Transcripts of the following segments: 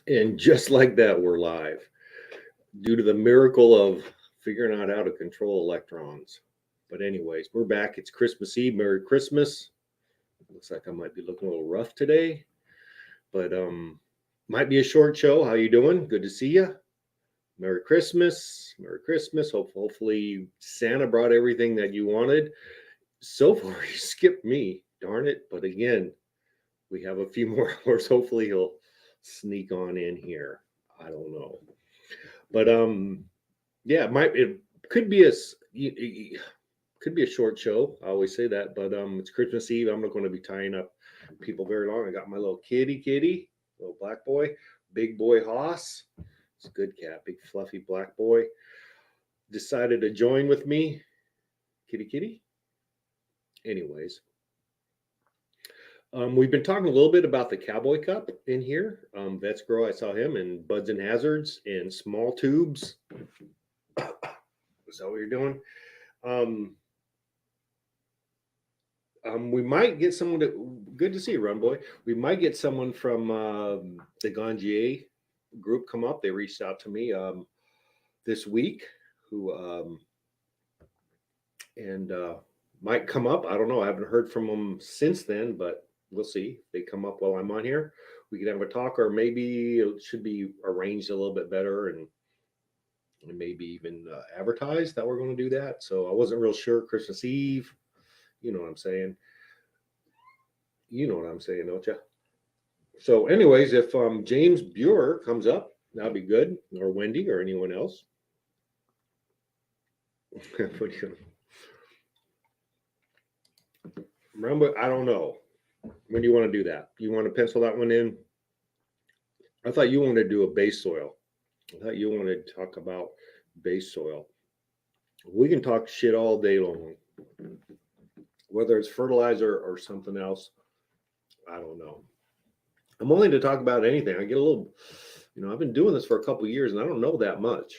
And just like that, we're live due to the miracle of figuring out how to control electrons. But, anyways, we're back. It's Christmas Eve. Merry Christmas. Looks like I might be looking a little rough today, but might be a short show. How you doing? Good to see you. Merry Christmas. Merry Christmas. Hopefully Santa brought everything that you wanted. So far, you skipped me. Darn it. But again, we have a few more hours. Hopefully he'll sneak on in here. I don't know. But yeah, it could be could be a short show. I always say that, but it's Christmas Eve. I'm not going to be tying up people very long. I got my little kitty, little black boy, big boy Hoss. It's a good cat, big fluffy black boy. Decided to join with me. Kitty. Anyways, we've been talking a little bit about the Cowboy Cup in here. Vets Grow, I saw him, and Buds and Hazards and Small Tubes. Is that what you're doing? We might get someone good to see you, Run Boy. We might get someone from the Gangier group come up. They reached out to me this week who might come up. I don't know. I haven't heard from them since then, but we'll see. If they come up while I'm on here, we could have a talk, or maybe it should be arranged a little bit better and maybe even advertised that we're going to do that. So I wasn't real sure. Christmas Eve, you know what I'm saying. You know what I'm saying, don't you? So, anyways, if James Buer comes up, that'd be good, or Wendy, or anyone else. Remember, I don't know. When do you want to do that? You want to pencil that one in? I thought you wanted to do a base soil. I thought you wanted to talk about base soil. We can talk shit all day long, whether it's fertilizer or something else. I don't know. I'm willing to talk about anything. I get a little, I've been doing this for a couple of years and I don't know that much.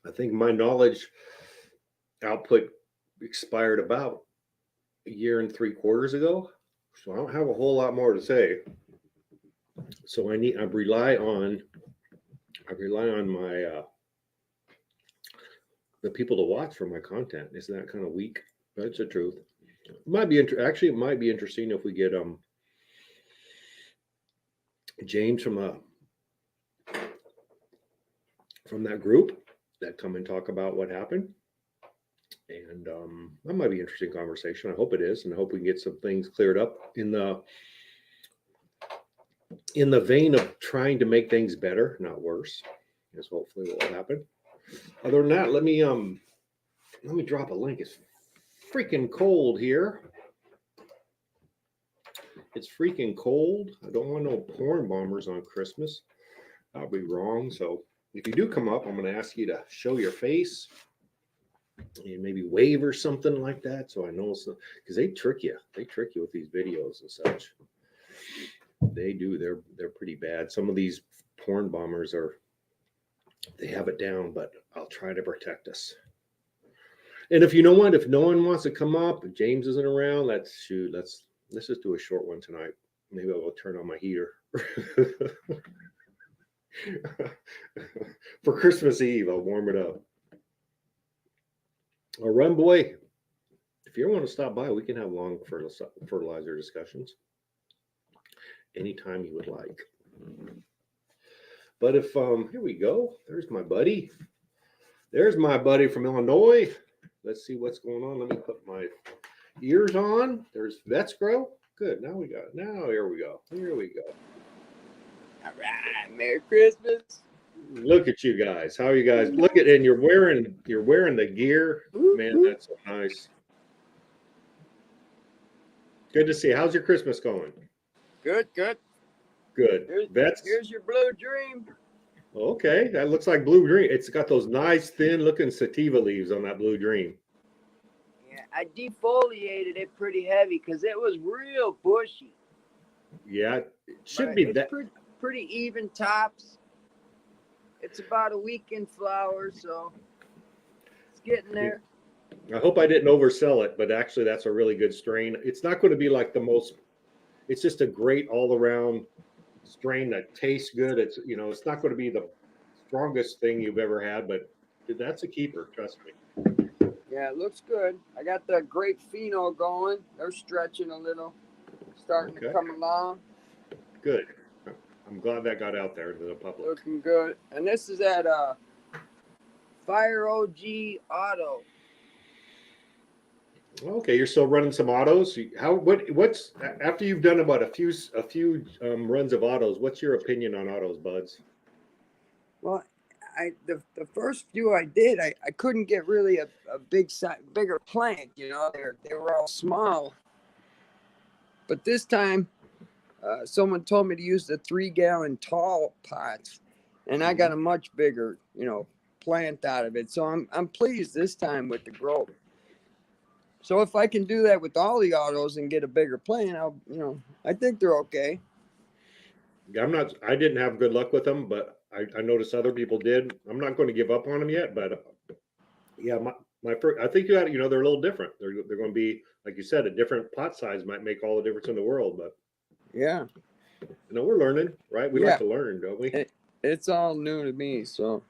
I think my knowledge output expired about a year and 3/4 ago. So I don't have a whole lot more to say. So I rely on my the people to watch for my content. Isn't that kind of weak? That's the truth. It might be it might be interesting if we get James from that group that come and talk about what happened. And that might be an interesting conversation. I hope it is, and I hope we can get some things cleared up in the vein of trying to make things better, not worse. Is hopefully what will happen. Other than that, let me drop a link. It's freaking cold here. It's freaking cold. I don't want no porn bombers on Christmas. I'll be wrong. So if you do come up, I'm going to ask you to show your face and maybe wave or something like that. So I know it's because they trick you. They trick you with these videos and such. They do. They're pretty bad. Some of these porn bombers they have it down, but I'll try to protect us. And if no one wants to come up, if James isn't around, let's just do a short one tonight. Maybe I'll turn on my heater. For Christmas Eve, I'll warm it up. Or Run Boy, if you want to stop by, we can have long fertilizer discussions anytime you would like. But if here we go. There's my buddy. There's my buddy from Illinois. Let's see what's going on. Let me put my ears on. There's Vets Grow. Good. Now here we go. All right. Merry Christmas. Look at you guys. How are you guys? Look at, and you're wearing the gear. Man, that's so nice. Good to see. How's your Christmas going? Good. Vets. Here's your blue dream. Okay, that looks like Blue Dream. It's got those nice thin looking sativa leaves on that Blue Dream. Yeah, I defoliated it pretty heavy because it was real bushy. Yeah, it should be that. Pretty even tops. It's about a week in flower, so it's getting there. I hope I didn't oversell it, but actually that's a really good strain. It's not going to be like the most, it's just a great all around strain that tastes good. It's it's not going to be the strongest thing you've ever had, but that's a keeper. Trust me. Yeah, it looks good. I got the grape pheno going. They're stretching a little, starting to Okay, come along. good. I'm glad that got out there to the public. Looking good. And this is at Fire OG Auto. Okay, you're still running some autos. What's after you've done about a few runs of autos? What's your opinion on autos, Buds? Well, the first few I did, I couldn't get really a bigger plant. They were all small. But this time, someone told me to use the 3-gallon tall pots, and I got a much bigger, plant out of it. So I'm pleased this time with the growth. So if I can do that with all the autos and get a bigger plant, I think they're okay. I didn't have good luck with them, but I noticed other people did. I'm not going to give up on them yet, but yeah, my first, I think they're a little different. They're going to be, like you said, a different pot size might make all the difference in the world. But Yeah, we're learning, right? We yeah. like to learn, don't we? It's all new to me, so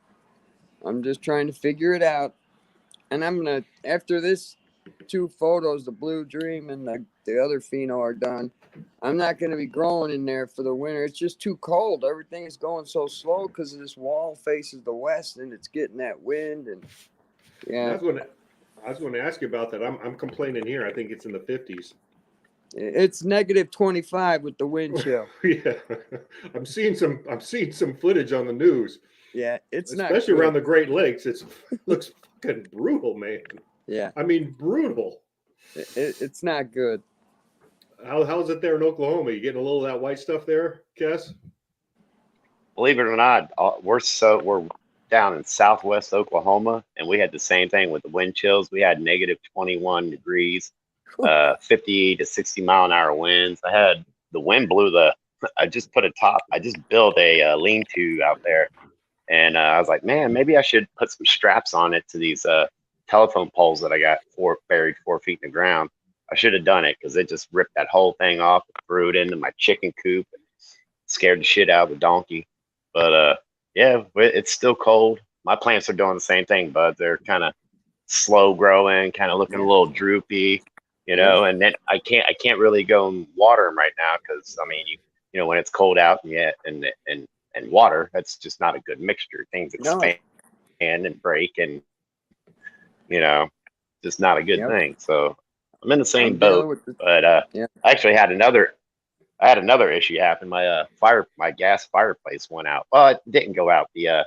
I'm just trying to figure it out. And I'm gonna, after this 2 photos, the Blue Dream and the other pheno are done, I'm not gonna be growing in there for the winter. It's just too cold. Everything is going so slow because this wall faces the west and it's getting that wind. And yeah, I was going to ask you about that. I'm complaining here. I think it's in the 50s. it's negative 25 with the wind chill. Yeah, I'm seeing some footage on the news. Yeah, it's especially not around the Great Lakes. It looks fucking brutal, man. Yeah, I mean brutal. It's not good. How's it there in Oklahoma? You getting a little of that white stuff there, Kess? Believe it or not, we're down in southwest Oklahoma, and we had the same thing with the wind chills. We had negative 21 degrees, 50 to 60 mile an hour winds. The wind blew I just built a lean-to out there, and I was like, man, maybe I should put some straps on it to these telephone poles that I got buried 4 feet in the ground. I should have done it because it just ripped that whole thing off, threw it into my chicken coop, and scared the shit out of the donkey. But yeah, it's still cold. My plants are doing the same thing, but they're kind of slow growing, kind of looking a little droopy, And then I can't really go and water them right now because I mean, when it's cold out and water, that's just not a good mixture. Things expand and break, and just not a good thing. So I'm in the same boat. But I actually had another issue happen. My gas fireplace went out. Well, it didn't go out. The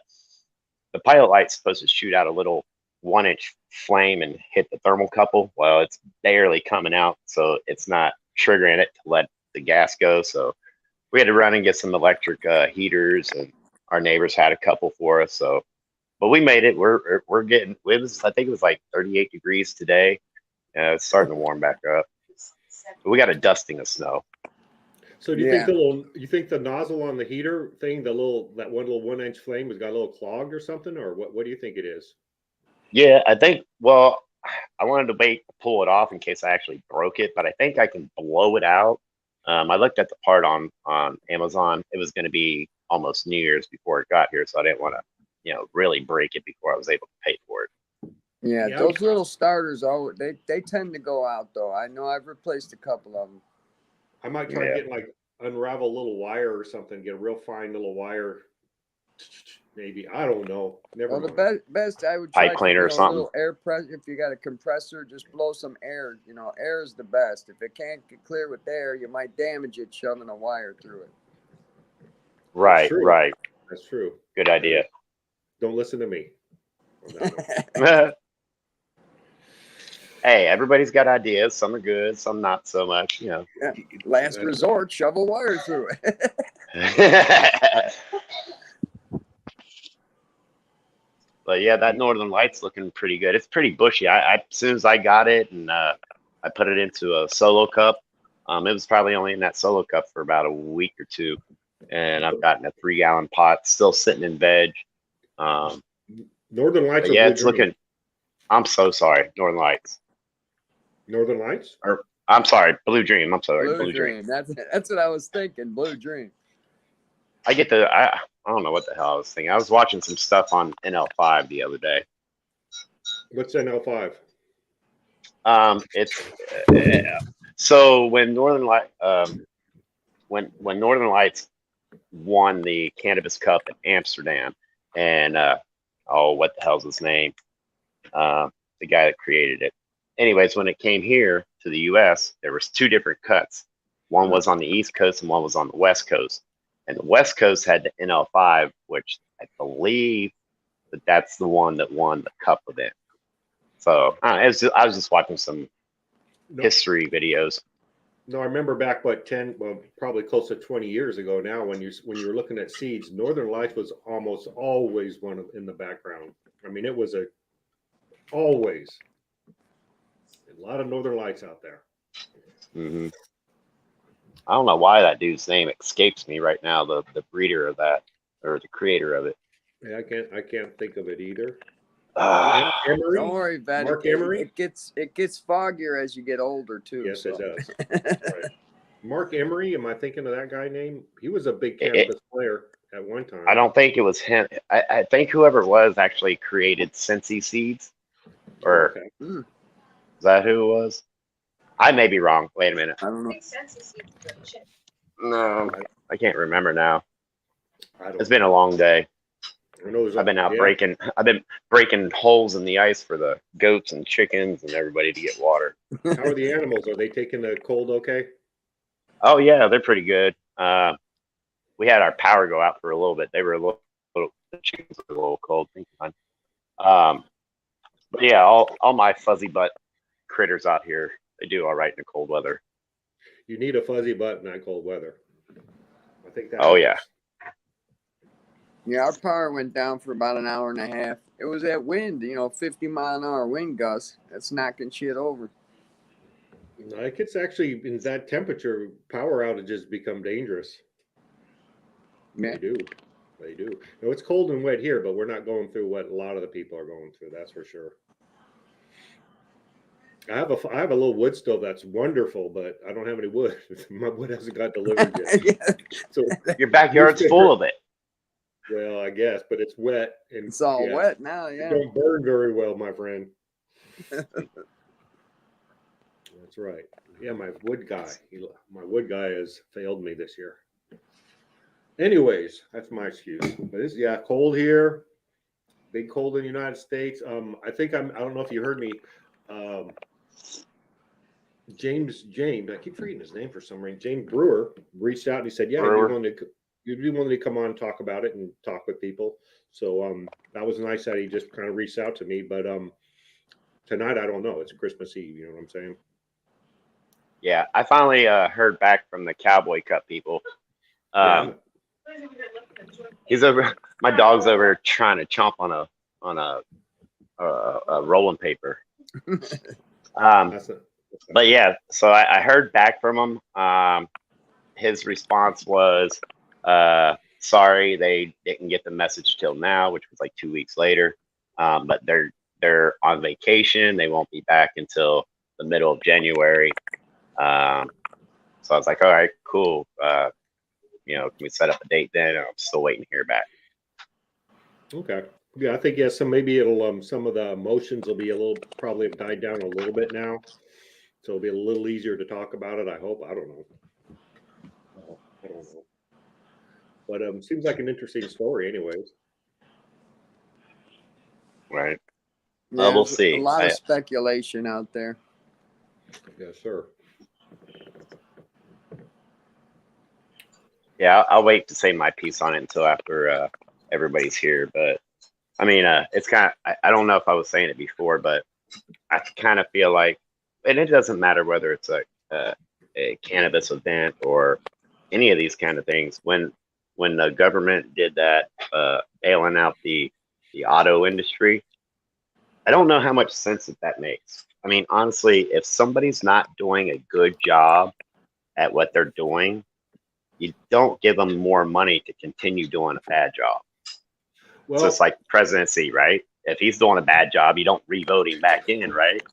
pilot light's supposed to shoot out a little 1-inch flame and hit the thermocouple. Well, it's barely coming out, so it's not triggering it to let the gas go. So we had to run and get some electric heaters, and our neighbors had a couple for us. So, but we made it. We're getting. I think it was like 38 degrees today. It's starting to warm back up. But we got a dusting of snow. So do you think the nozzle on the heater thing, that one little 1-inch flame has got a little clogged or something, or what do you think it is? Yeah, I think. Well, I wanted to wait to pull it off in case I actually broke it, but I think I can blow it out. I looked at the part on Amazon. It was going to be almost New Year's before it got here, so I didn't want to, really break it before I was able to pay for it. Yeah, those little starters, they tend to go out though. I know I've replaced a couple of them. I might try to get unravel a little wire or something, get a real fine little wire. Maybe, I don't know. The best I would try pipe cleaner or something. Little air press. If you got a compressor, just blow some air. Air is the best. If it can't get clear with air, you might damage it shoving a wire through it. Right. That's true. Good idea. Don't listen to me. Hey, everybody's got ideas. Some are good, some not so much. Last resort, shove a wire through it. But yeah, that Northern Light's looking pretty good. It's pretty bushy. As soon as I got it and I put it into a solo cup, it was probably only in that solo cup for about a week or two, and I've gotten a 3-gallon pot still sitting in veg. Northern Lights. Yeah, it's looking. I'm so sorry, Northern Lights. Northern Lights? Or I'm sorry, Blue Dream. I'm sorry, Blue Dream. That's what I was thinking. Blue Dream. I don't know what the hell I was thinking. I was watching some stuff on NL5 the other day. What's NL5? It's so when when Northern Lights won the Cannabis Cup in Amsterdam, and oh, what the hell's his name? The guy that created it. Anyways, when it came here to the U.S., there was two different cuts. One was on the East Coast and one was on the West Coast. And the West Coast had the NL5, which I believe that's the one that won the cup event. So I was just watching some No, history videos. no, I remember back probably close to 20 years ago now when you were looking at seeds, Northern Lights was almost always in the background. I mean, it was always a lot of Northern Lights out there. Hmm. I don't know why that dude's name escapes me right now. The breeder of that, or the creator of it. Yeah, I can't think of it either. Don't worry about Mark it. Emery? It gets foggier as you get older too. Yes, so. it does. Right. Mark Emery, am I thinking of that guy name? He was a big cannabis player at one time. I don't think it was him. I think whoever it was actually created Cincy Seeds. Or Okay. is that who it was? I may be wrong. Wait a minute. I don't know. No, I can't remember now. I don't It's been a long day. I know I've been out breaking. I've been breaking holes in the ice for the goats and chickens and everybody to get water. How are the animals? Are they taking the cold okay? Oh yeah, they're pretty good. We had our power go out for a little bit. They were the chickens were a little cold. But yeah, all my fuzzy butt critters out here, they do all right in the cold weather. You need a fuzzy butt in that cold weather. I think that. Oh yeah. Yeah, our power went down for about an hour and a half. It was that wind, 50-mile-an-hour wind gust. That's knocking shit over. Like it's actually in that temperature, power outages become dangerous. Yeah. They do. No, it's cold and wet here, but we're not going through what a lot of the people are going through. That's for sure. I have a little wood stove that's wonderful, but I don't have any wood. My wood hasn't got delivered yet. Yeah. So Your backyard's full of it. well, I guess, but it's wet and It's all wet now, It yeah. don't burn very well, my friend. That's right. Yeah, my wood guy has failed me this year. Anyways, that's my excuse. But it's cold here. Big cold in the United States. I don't know if you heard me. James, I keep forgetting his name for some reason. James Brewer reached out and he said, "Yeah, you'd be willing to come on and talk about it and talk with people." So that was nice that he just kind of reached out to me. But tonight, I don't know. It's Christmas Eve. You know what I'm saying? Yeah, I finally heard back from the Cowboy Cup people. He's over. My dog's over trying to chomp on a rolling paper. But yeah, so I heard back from him. His response was, "Sorry, they didn't get the message till now," which was like 2 weeks later. But they're on vacation. They won't be back until the middle of January. So I was like, "All right, cool. Can we set up a date then?" I'm still waiting to hear back. Okay. Yeah, I think so maybe it'll some of the emotions will be probably have died down a little bit now. So it'll be a little easier to talk about it, I hope. I don't know. But seems like an interesting story anyways. Right. Yeah, We'll see. A lot of speculation out there. Yes, sir. Yeah, I'll wait to say my piece on it until after everybody's here. But I mean, it's kind of, I don't know if I was saying it before, but I kind of feel like, and it doesn't matter whether it's a cannabis event or any of these kind of things. When the government did that, bailing out the auto industry, I don't know how much sense that makes. I mean, honestly, if somebody's not doing a good job at what they're doing, you don't give them more money to continue doing a bad job. Well, so it's like the presidency, right? If he's doing a bad job, you don't re-vote him back in, right?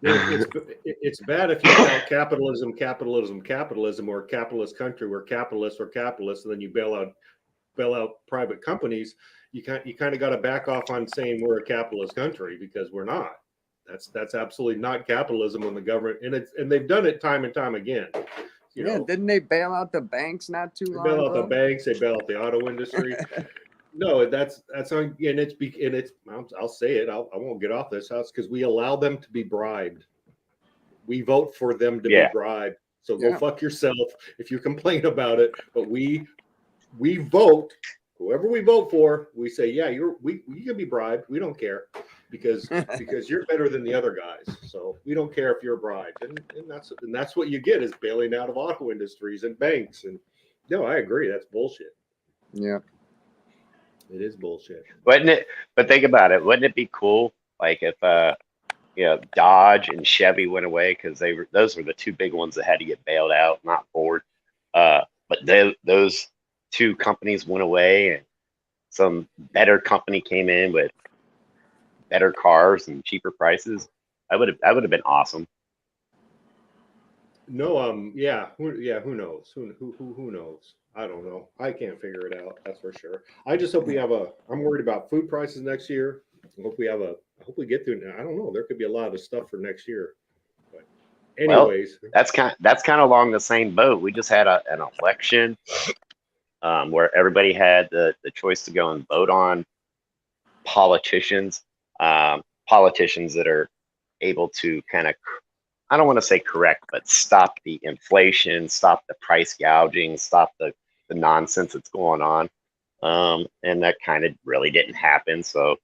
It's bad if you tell capitalism, or capitalist country, we're capitalists, and then you bail out bail out private companies, you kind of got to back off on saying we're a capitalist country, because we're not. That's absolutely not capitalism when the government, and they've done it time and time again. You Yeah, know, didn't they bail out the banks not too they long bail out the ago? banks, they bail out the auto industry. No, that's on, and it's I'll say it. I won't get off this house, because we allow them to be bribed. We vote for them to be Yeah. bribed. So go Yeah. fuck yourself if you complain about it. But we vote, whoever we vote for, we say, yeah, you can be bribed. We don't care, because you're better than the other guys. So we don't care if you're bribed, and that's what you get, is bailing out of auto industries and banks. And no, I agree, that's bullshit. Yeah. It is bullshit. Wouldn't it? But think about it. Wouldn't it be cool, like if Dodge and Chevy went away, because those were the two big ones that had to get bailed out, not Ford. But those two companies went away, and some better company came in with better cars and cheaper prices. That would have been awesome. No, yeah, who knows? Who knows? I don't know. I can't figure it out. That's for sure. I just hope we have I'm worried about food prices next year. I hope we get through. I don't know. There could be a lot of stuff for next year. But Well, anyways, that's kind of along the same boat. We just had an election where everybody had the choice to go and vote on politicians, politicians that are able to kind of, I don't want to say correct, but stop the inflation, stop the price gouging, stop the nonsense that's going on. And that kind of really didn't happen. So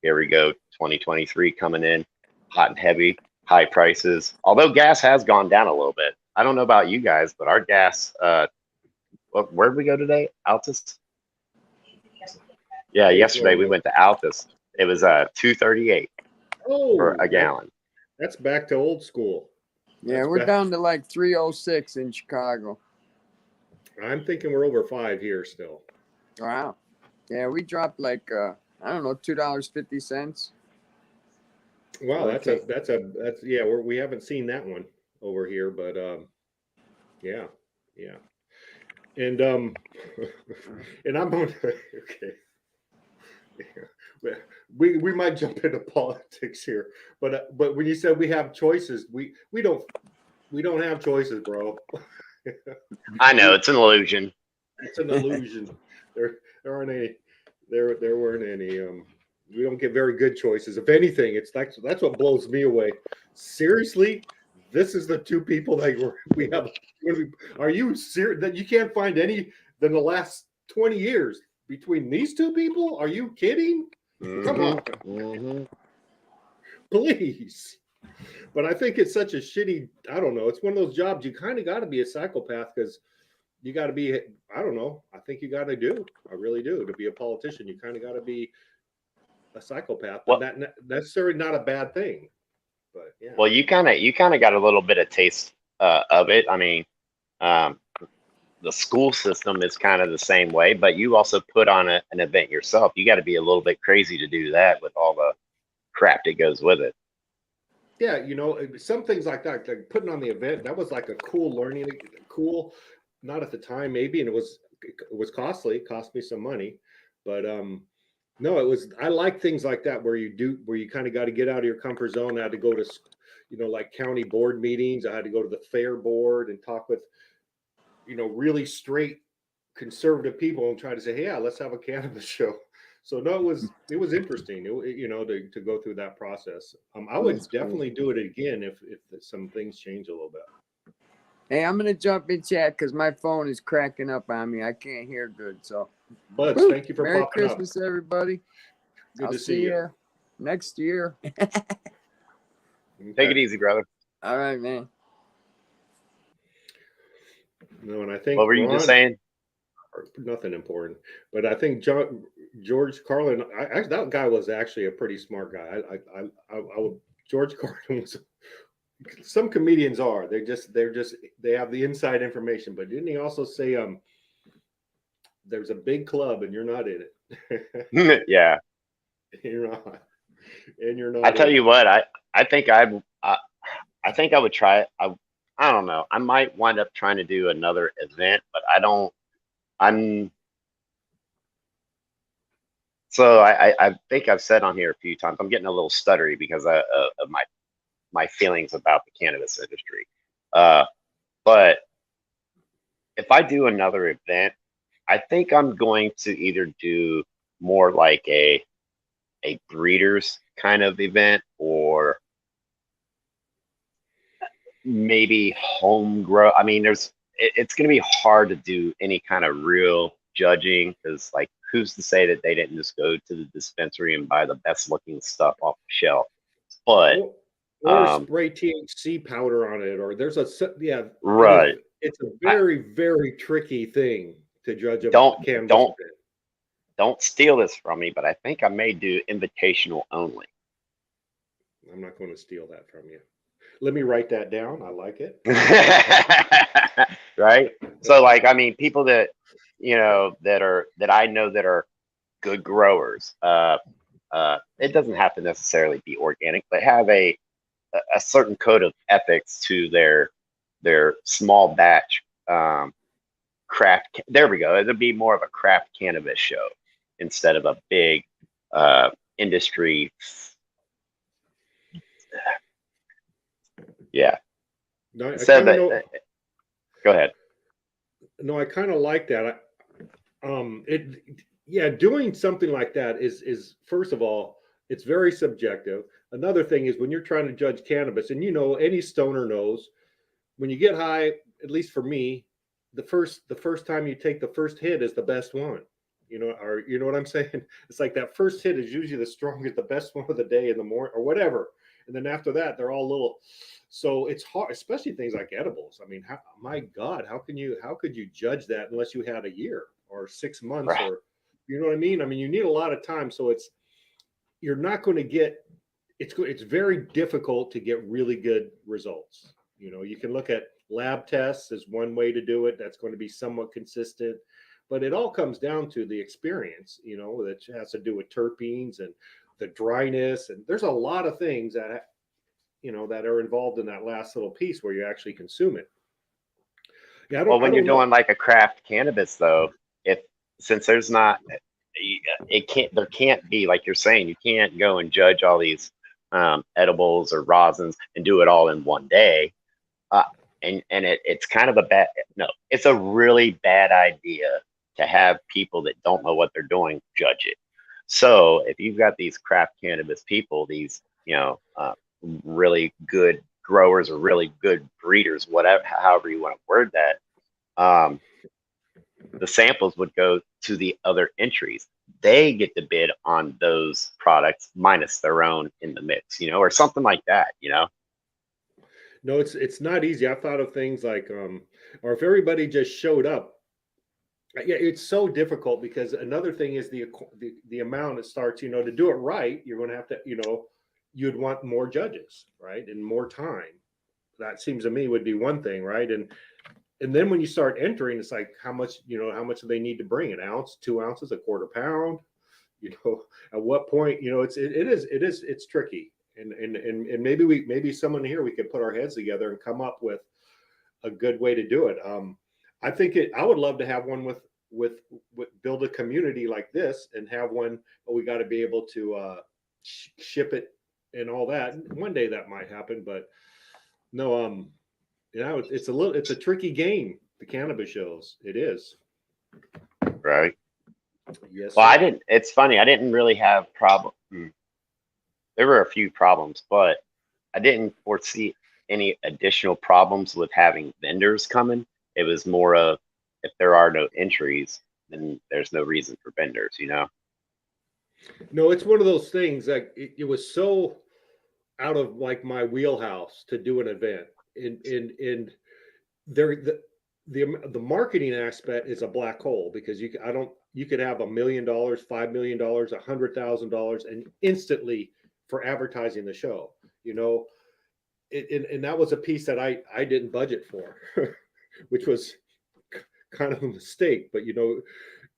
here we go, 2023 coming in hot and heavy, high prices. Although gas has gone down a little bit. I don't know about you guys, but our gas, where did we go today? Altus? Yeah, yesterday we went to Altus. It was $2.38 for a gallon. That's back to old school. Yeah, we're down to like 306 in Chicago. I'm thinking we're over 5 here still. Wow. Yeah, we dropped like I don't know, $2.50. Wow, Okay. that's yeah, we haven't seen that one over here, but yeah. And and I'm on okay. We might jump into politics here, but when you said we have choices, we don't have choices, bro. I know, it's an illusion. It's an illusion. There aren't any. There weren't any. We don't get very good choices. If anything, that's what blows me away. Seriously, this is the two people that we have. Are you serious that you can't find any than the last 20 years between these two people? Are you kidding? Come on, please. But I think it's such a shitty. I don't know. It's one of those jobs you kind of got to be a psychopath, because you got to be. I don't know. I think you got to do. I really do. To be a politician, you kind of got to be a psychopath. But that necessarily not a bad thing. But yeah. Well, you kind of got a little bit of taste of it. I mean, the school system is kind of the same way, but you also put on an event yourself. You got to be a little bit crazy to do that with all the crap that goes with it. Yeah, some things like that, like putting on the event, that was like a cool learning, not at the time maybe, and it was costly, it cost me some money, but no, I like things like that where you kind of got to get out of your comfort zone. I had to go to like county board meetings. I had to go to the fair board and talk with really straight conservative people and try to say, hey, yeah, let's have a cannabis show. So no, it was interesting, to go through that process. I would definitely do it again if some things change a little bit. Hey, I'm gonna jump in chat because my phone is cracking up on me. I can't hear good. So, Buds, thank you for Merry popping Christmas, up. everybody. Good I'll to see you next year. Okay. Take it easy, brother. All right, man. No, and I think what were you just saying? Nothing important, but I think George Carlin. That guy was actually a pretty smart guy. George Carlin was. Some comedians are. They have the inside information. But didn't he also say there's a big club and you're not in it? Yeah, you're not, and you're not. I tell you what, I think I think I would try it. I don't know. I might wind up trying to do another event, but I'm So I think I've said on here a few times, I'm getting a little stuttery because of my feelings about the cannabis industry. But if I do another event, I think I'm going to either do more like a breeders kind of event, or maybe home grow. I mean, it's going to be hard to do any kind of real judging, because like who's to say that they didn't just go to the dispensary and buy the best looking stuff off the shelf? But Or spray THC powder on it, or yeah, right, it's a I, very, very tricky thing to judge a don't cannabis don't event. don't steal this from me, but I think I may do invitational only. I'm not going to steal that from you. Let me write that down. I like it. Right? So like, I mean, people that that I know that are good growers, it doesn't have to necessarily be organic, but have a certain code of ethics to their small batch craft. There we go. It'll be more of a craft cannabis show instead of a big industry. Yeah. No, I Instead kind of of know. go ahead. No, I kind of like that. Yeah, doing something like that is first of all, it's very subjective. Another thing is when you're trying to judge cannabis, and any stoner knows when you get high, at least for me, the first time you take the first hit is the best one. Or you know what I'm saying? It's like that first hit is usually the strongest, the best one of the day in the morning or whatever. And then after that, they're all little. So it's hard, especially things like edibles. I mean, my God, how could you judge that unless you had a year or 6 months, Right. or you know what I mean? I mean, you need a lot of time. So you're not going to get it's very difficult to get really good results. You can look at lab tests as one way to do it. That's going to be somewhat consistent, but it all comes down to the experience, that has to do with terpenes and the dryness. And there's a lot of things that are involved in that last little piece where you actually consume it. Yeah, Well, I when you're don't know. doing like a craft cannabis, though, if since there's not, there can't be like you're saying, you can't go and judge all these edibles or rosins and do it all in one day. Uh, and it's kind of a bad, no, it's a really bad idea to have people that don't know what they're doing judge it. So if you've got these craft cannabis people, these really good growers or really good breeders, whatever, however you want to word that, um, the samples would go to the other entries. They get to bid on those products minus their own in the mix, or something like that. No, it's not easy. I've thought of things like, or if everybody just showed up. Yeah, it's so difficult because another thing is the amount it starts. To do it right, you're going to have to. You'd want more judges, right, and more time. That seems to me would be one thing, right, and then when you start entering, it's like how much do they need to bring? An ounce, 2 ounces, a quarter pound. At what point? It's tricky, and maybe someone here we could put our heads together and come up with a good way to do it. I would love to have one with build a community like this and have one, but we got to be able to ship it and all that. One day that might happen, but no, it's a tricky game. The cannabis shows, it is. Right. Yes, Well, I sir. didn't. It's funny. I didn't really have problem. There were a few problems, but I didn't foresee any additional problems with having vendors coming. It was more of if there are no entries, then there's no reason for vendors. No, it's one of those things that it was so out of like my wheelhouse to do an event, and there the marketing aspect is a black hole because you could have $1 million, $5 million, $100,000, and instantly for advertising the show. And that was a piece that I didn't budget for, which was kind of a mistake. But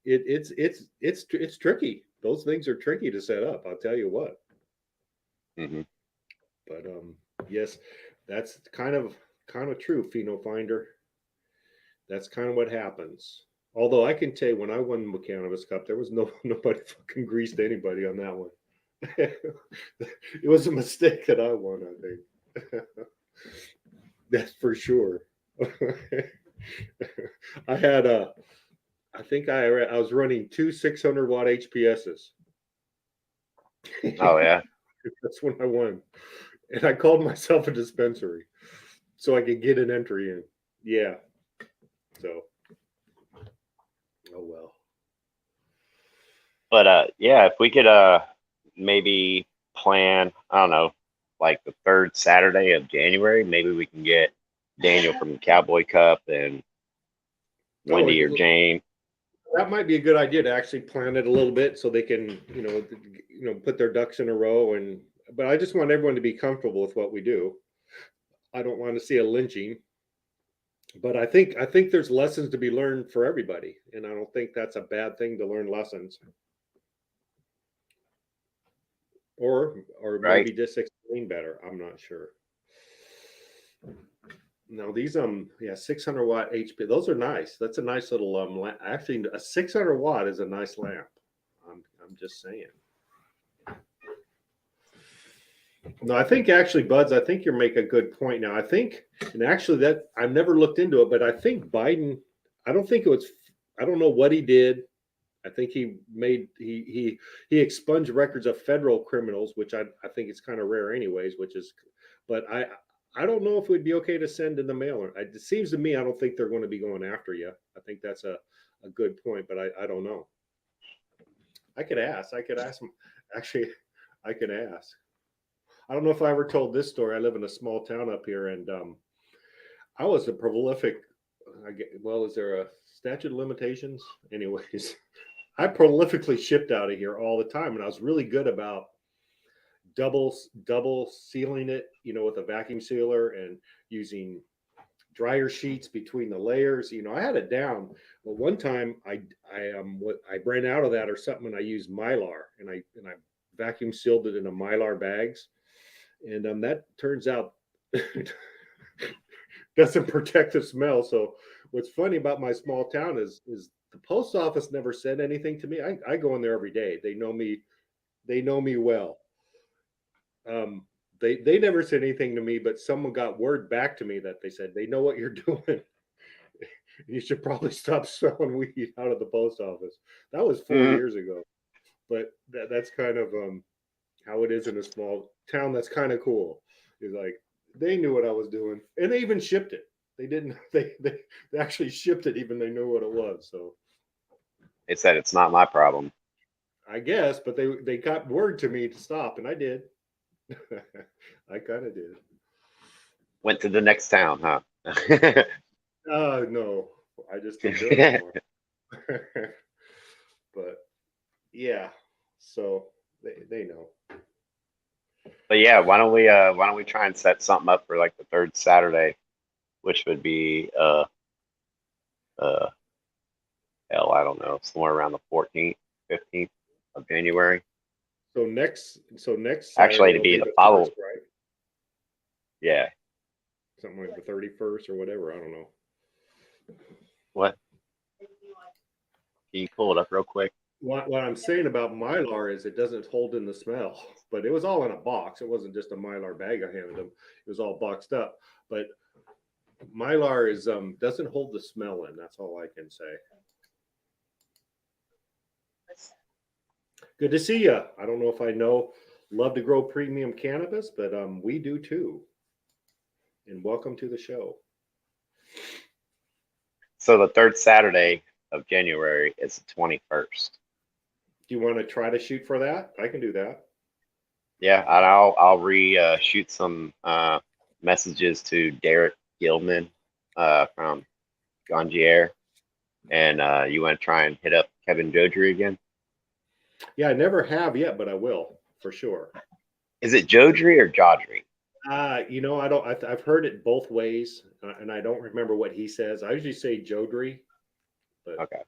it's tricky. Those things are tricky to set up. I'll tell you what. Hmm. But yes, that's kind of true, Pheno Finder. That's kind of what happens. Although I can tell you, when I won the Cannabis Cup, there was nobody fucking greased anybody on that one. It was a mistake that I won, I think. That's for sure. I had I think I was running two 600-watt HPSs. Oh yeah. That's when I won, and I called myself a dispensary so I could get an entry in. Yeah. So, oh well. But yeah, if we could maybe plan, I don't know, like the third Saturday of January, maybe we can get Daniel from the Cowboy Cup and No, Wendy or Jane. that might be a good idea to actually plan it a little bit so they can, put their ducks in a row. But I just want everyone to be comfortable with what we do. I don't want to see a lynching, but I think there's lessons to be learned for everybody, and I don't think that's a bad thing to learn lessons. Or Right. maybe just explain better. I'm not sure. No, these 600-watt HP, those are nice. That's a nice little actually a 600-watt is a nice lamp. I'm just saying. No, I think actually, Buds, I think you make a good point now. I think, and actually that I've never looked into it, but I think Biden, I don't think it was, I don't know what he did. I think he expunged records of federal criminals, which I think it's kind of rare anyways, but I don't know if it would be okay to send in the mail. It seems to me, I don't think they're going to be going after you. I think that's a good point, but I don't know. I could ask them. Actually, I could ask. I don't know if I ever told this story. I live in a small town up here, and I was a prolific. Well, is there a statute of limitations? Anyways, I prolifically shipped out of here all the time, and I was really good about double sealing it, with a vacuum sealer and using dryer sheets between the layers. I had it down. But one time I ran out of that or something, and I used Mylar, and I vacuum sealed it in a Mylar bags, and that turns out doesn't protect the smell. So what's funny about my small town is the post office never said anything to me. I go in there every day. They know me well. They never said anything to me, but someone got word back to me that they said they know what you're doing. You should probably stop selling weed out of the post office. That was 4 years ago, but that's kind of how it is in a small town. That's kind of cool. Is like they knew what I was doing, and they even shipped it. They didn't. They actually shipped it, even they knew what it was. So They said it's not my problem. I guess, but they got word to me to stop, and I did. I kind of did. Went to the next town, huh? No, I just don't do it anymore. But yeah, so they know. But yeah, why don't we try and set something up for like the third Saturday, which would be hell, I don't know, somewhere around the 14th, 15th of January. So next Saturday Actually, to will be be the the follow. first, right? Yeah. Something like the 31st or whatever. I don't know. What? Can you pull it up real quick? What I'm saying about Mylar is it doesn't hold in the smell, but it was all in a box. It wasn't just a Mylar bag I handed them. It was all boxed up. But Mylar is doesn't hold the smell in. That's all I can say. Good to see you. I don't know if I love to grow premium cannabis, but we do too. And welcome to the show. So the third Saturday of January is the 21st. Do you want to try to shoot for that? I can do that. Yeah, and I'll shoot some messages to Derek Gilman from Gangier, and you want to try and hit up Kevin Jodry again? Yeah, I never have yet, but I will for sure. Is it Jodry or Jodry? I don't. I've heard it both ways, and I don't remember what he says. I usually say Jodry, but Okay.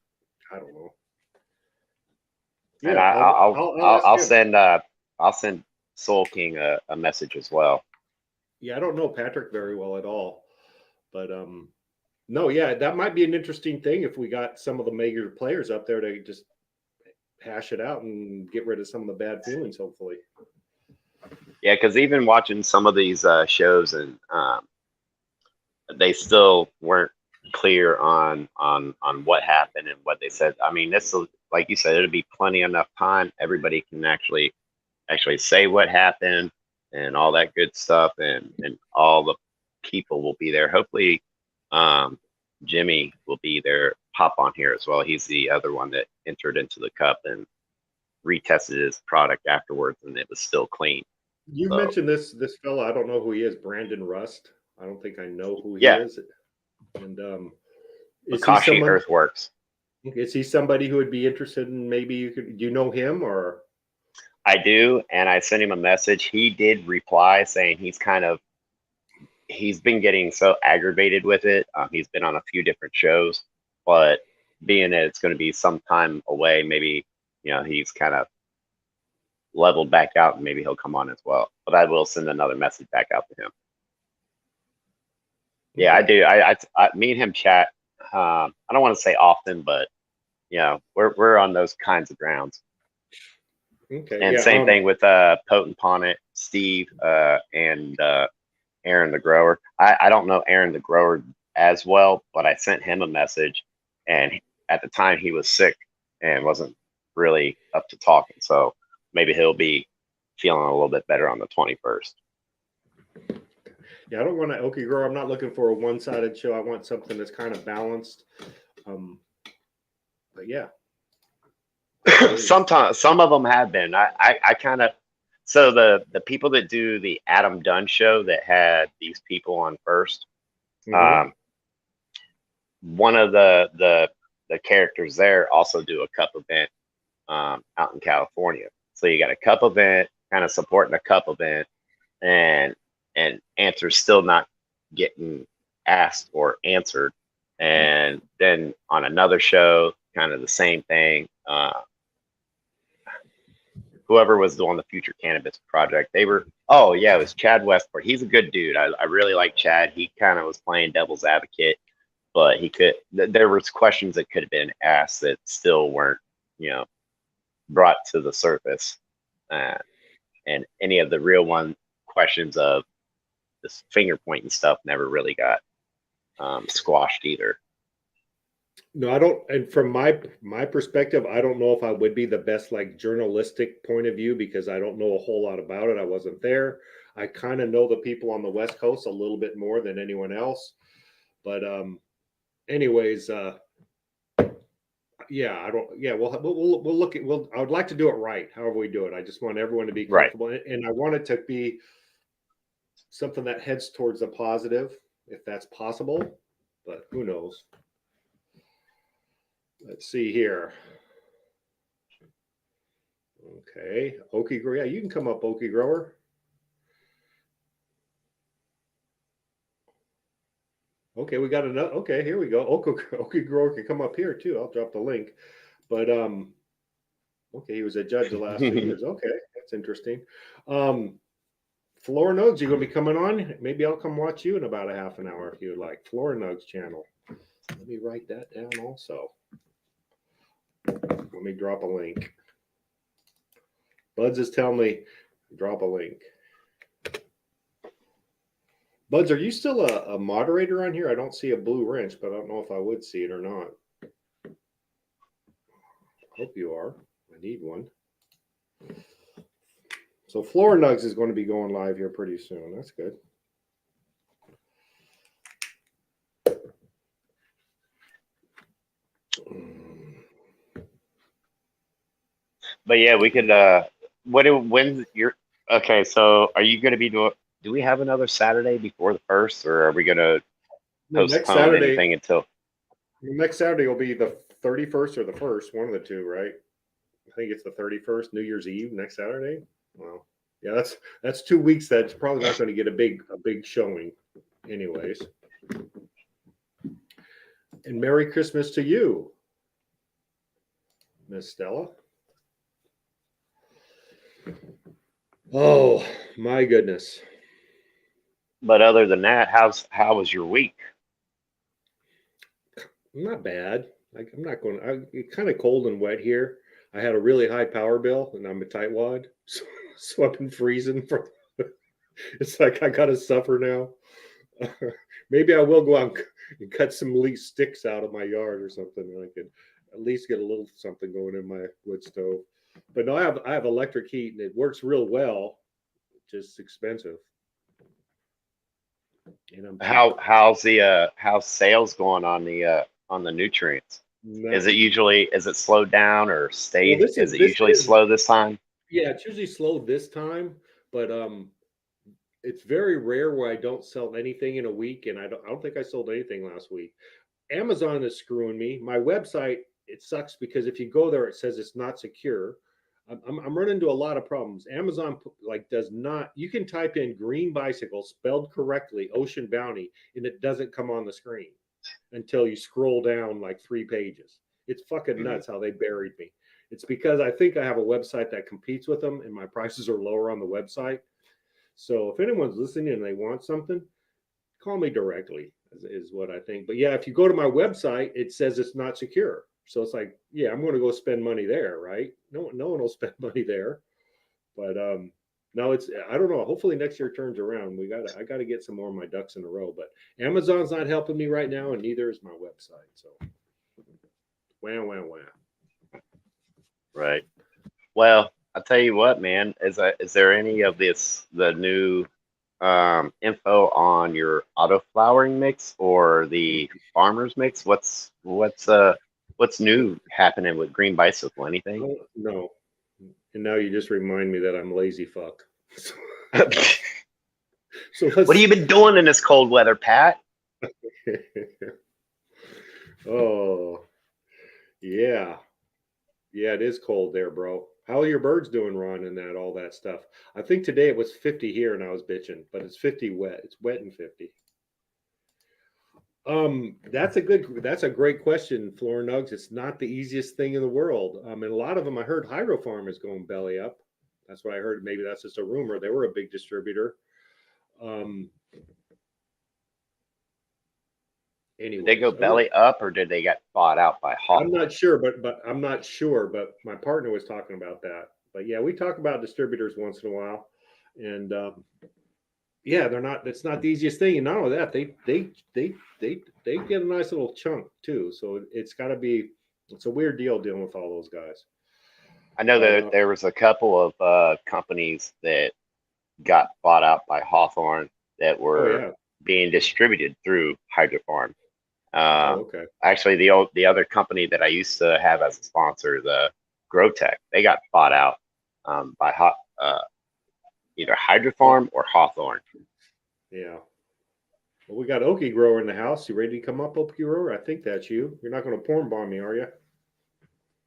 I don't know. And Yeah, I'll send Soul King a message as well. Yeah, I don't know Patrick very well at all, but No, yeah, that might be an interesting thing if we got some of the major players up there to just hash it out and get rid of some of the bad feelings, hopefully. Yeah, because even watching some of these shows, and they still weren't clear on what happened and what they said. I mean, this will, like you said, it'll be plenty enough time. Everybody can actually say what happened and all that good stuff, and all the people will be there. Hopefully, Jimmy will be there, pop on here as well. He's the other one that entered into the cup and retested his product afterwards, and it was still clean. You So mentioned this fella. I don't know who he is. Brandon Rust. I don't think I know who he yeah, is. And is he Akashi someone? Earthworks. Is he somebody who would be interested in? Maybe you could. Do you know him or? I do, and I sent him a message. He did reply saying he's been getting so aggravated with it. He's been on a few different shows, but being that it's going to be some time away, maybe he's kind of leveled back out, and maybe he'll come on as well. But I will send another message back out to him. Yeah, I do. Me and him chat. I don't want to say often, but we're on those kinds of grounds. Okay. And Yeah. same thing with Potent Ponnet, Steve, and Aaron the Grower. I don't know Aaron the Grower as well, but I sent him a message, and at the time he was sick and wasn't really up to talking. So maybe he'll be feeling a little bit better on the 21st. Yeah, I don't want to Okie Grower. I'm not looking for a one-sided show. I want something that's kind of balanced. But yeah. Sometimes some of them have been. I kind of, so the people that do the Adam Dunn show that had these people on 1st, one of the characters there also do a cup event out in California. So you got a cup event, kind of supporting a cup event, and answers still not getting asked or answered. And then on another show, kind of the same thing. Whoever was doing the Future Cannabis Project, it was Chad Westport. He's a good dude. I really like Chad. He kind of was playing devil's advocate, but there was questions that could have been asked that still weren't, brought to the surface. And any of the real questions of this finger pointing stuff never really got squashed either. No, I don't. And from my perspective, I don't know if I would be the best journalistic point of view because I don't know a whole lot about it. I wasn't there. I kind of know the people on the West Coast a little bit more than anyone else. But anyways, yeah, I don't. Yeah, we'll look at. I would like to do it right. However we do it, I just want everyone to be comfortable, right. And I want it to be something that heads towards the positive, if that's possible. But who knows? Let's see here. Okay, Okie Grower. Yeah, you can come up, Okie Grower. Okay, we got another. Okay, here we go. Okie Grower can come up here too. I'll drop the link. But okay, he was a judge the last few years. Okay, that's interesting. Flora Nugs, you gonna be coming on? Maybe I'll come watch you in about a half an hour if you would like. Flora Nugs channel. Let me write that down also. Let me drop a link. Buds is telling me drop a link. Buds, are you still a moderator on here? I don't see a blue wrench, but I don't know if I would see it or not. Hope you are. I need one. So Flora Nugs is going to be going live here pretty soon. That's good. But yeah, we could. When you're okay, so are you going to be doing? Do we have another Saturday before the 1st, or are we going to postpone anything until? Next Saturday will be the 31st or the 1st, one of the two, right? I think it's the 31st, New Year's Eve, next Saturday. Well, yeah, that's 2 weeks. That's probably not going to get a big showing, anyways. And Merry Christmas to you, Miss Stella. Oh my goodness. But other than that, how was your week? Not bad. Like I'm not going. It's kind of cold and wet here. I had a really high power bill, and I'm a tightwad, so I've been freezing for. It's like I gotta suffer now. Maybe I will go out and cut some leaf sticks out of my yard or something, and I could at least get a little something going in my wood stove. But no, I have electric heat, and it works real well. Just expensive, and I'm cheap. How's sales going on the nutrients? No, Is it slowed down or well, stayed? Is it this usually is slow this time? yeah. It's usually slow this time, but it's very rare where I don't sell anything in a week, and I don't think I sold anything last week. Amazon is screwing me. My website, it sucks because if you go there, it says it's not secure. I'm running into a lot of problems. Amazon like does not. You can type in green bicycle spelled correctly, Ocean Bounty, and it doesn't come on the screen until you scroll down like 3 pages. It's fucking Mhm. nuts how they buried me. It's because I think I have a website that competes with them, and my prices are lower on the website. So if anyone's listening and they want something, call me directly is what I think. But yeah, if you go to my website, it says it's not secure. So it's like, yeah, I'm going to go spend money there, right? No one will spend money there. But no, it's I don't know. Hopefully next year turns around. I got to get some more of my ducks in a row. But Amazon's not helping me right now, and neither is my website. So wow. Right. Well, I'll tell you what, man. Is there any of the new info on your auto flowering mix or the farmers mix? What's new happening with Green Bicycle? Anything? Oh, no. And now you just remind me that I'm lazy fuck. What So have let's you been doing in this cold weather, Pat? oh, yeah. Yeah, it is cold there, bro. How are your birds doing, Ron, and all that stuff? I think today it was 50 here and I was bitching, but it's 50 wet. It's wet and 50. That's a great question, Floor Nugs. It's not the easiest thing in the world. And a lot of them I heard Hydro Farm is going belly up. That's what I heard. Maybe that's just a rumor. They were a big distributor. Um, Did they go anyways, belly up or did they get bought out by I'm Hawthorne? not sure, but I'm not sure. But my partner was talking about that. But yeah, we talk about distributors once in a while, and yeah, they're not. It's not the easiest thing. And not only that, they get a nice little chunk too. So it's got to be. It's a weird deal dealing with all those guys. I know But that there was a couple of companies that got bought out by Hawthorne that oh were yeah. being distributed through Hydro Farm. Oh Um, okay. Actually, the other company that I used to have as a sponsor, the Growtech, they got bought out by either Hydro Oh Farm or Hawthorne. yeah. Well, we got Okie Grower in the house. You ready to come up, Okie Grower? I think that's you. You're not going to porn bomb me, are you?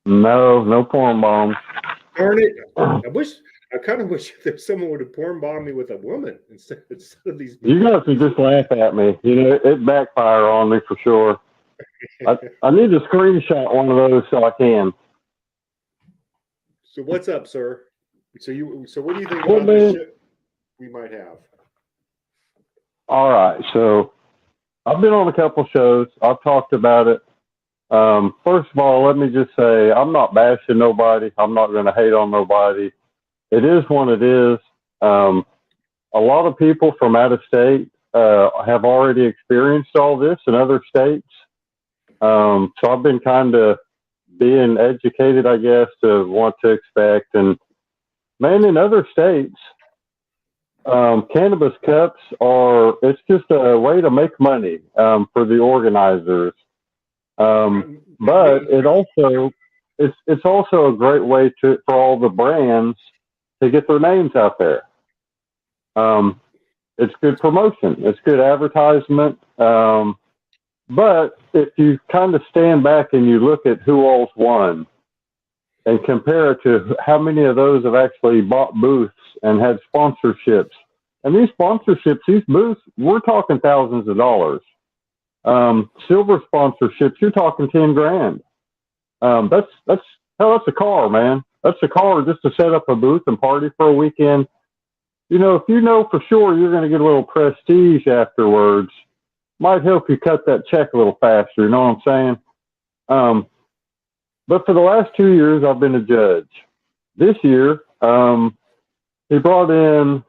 No, no porn bombs. Darn it! I kind of wish that someone would have porn bombed me with a woman instead of these You men. guys can just laugh at me. You know, it backfire on me for sure. I need to screenshot one of those so I can. So what's up, sir? So what do you think Well, about this man, shit we might have? all right. So I've been on a couple shows. I've talked about it. First of all, let me just say I'm not bashing nobody. I'm not going to hate on nobody. It is what it is. A lot of people from out of state have already experienced all this in other states. So I've been kind of being educated, I guess, to what to expect. And man, in other states, cannabis cups it's just a way to make money for the organizers. But it's also a great way for all the brands to get their names out there. It's good promotion. It's good advertisement. But if you kind of stand back and you look at who all's won and compare it to how many of those have actually bought booths and had sponsorships, and these sponsorships, these booths, we're talking thousands of dollars. Silver sponsorships, you're talking 10 grand. That's a car, man. That's a car just to set up a booth and party for a weekend. You know, if you know for sure you're going to get a little prestige afterwards, might help you cut that check a little faster. You know what I'm saying? But for the last 2 years, I've been a judge. This year, he brought in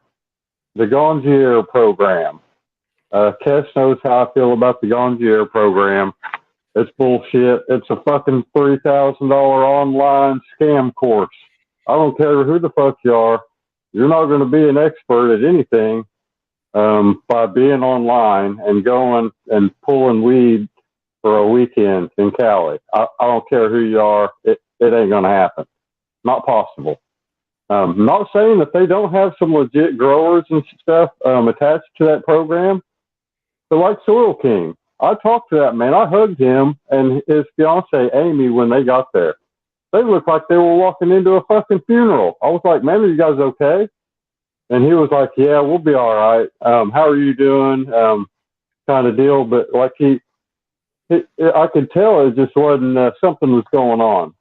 the Gangier program. Kes knows how I feel about the Gangier program. It's bullshit. It's a fucking $3,000 online scam course. I don't care who the fuck you are. You're not going to be an expert at anything by being online and going and pulling weed for a weekend in Cali. I don't care who you are. It ain't going to happen. Not possible. Not saying that they don't have some legit growers and stuff attached to that program, but like Soil King, I talked to that man. I hugged him and his fiance Amy when they got there. They looked like they were walking into a fucking funeral. I was like, man, are you guys okay? And he was like, yeah, we'll be all right. How are you doing? Kind of deal. But like I could tell it just wasn't, something was going on.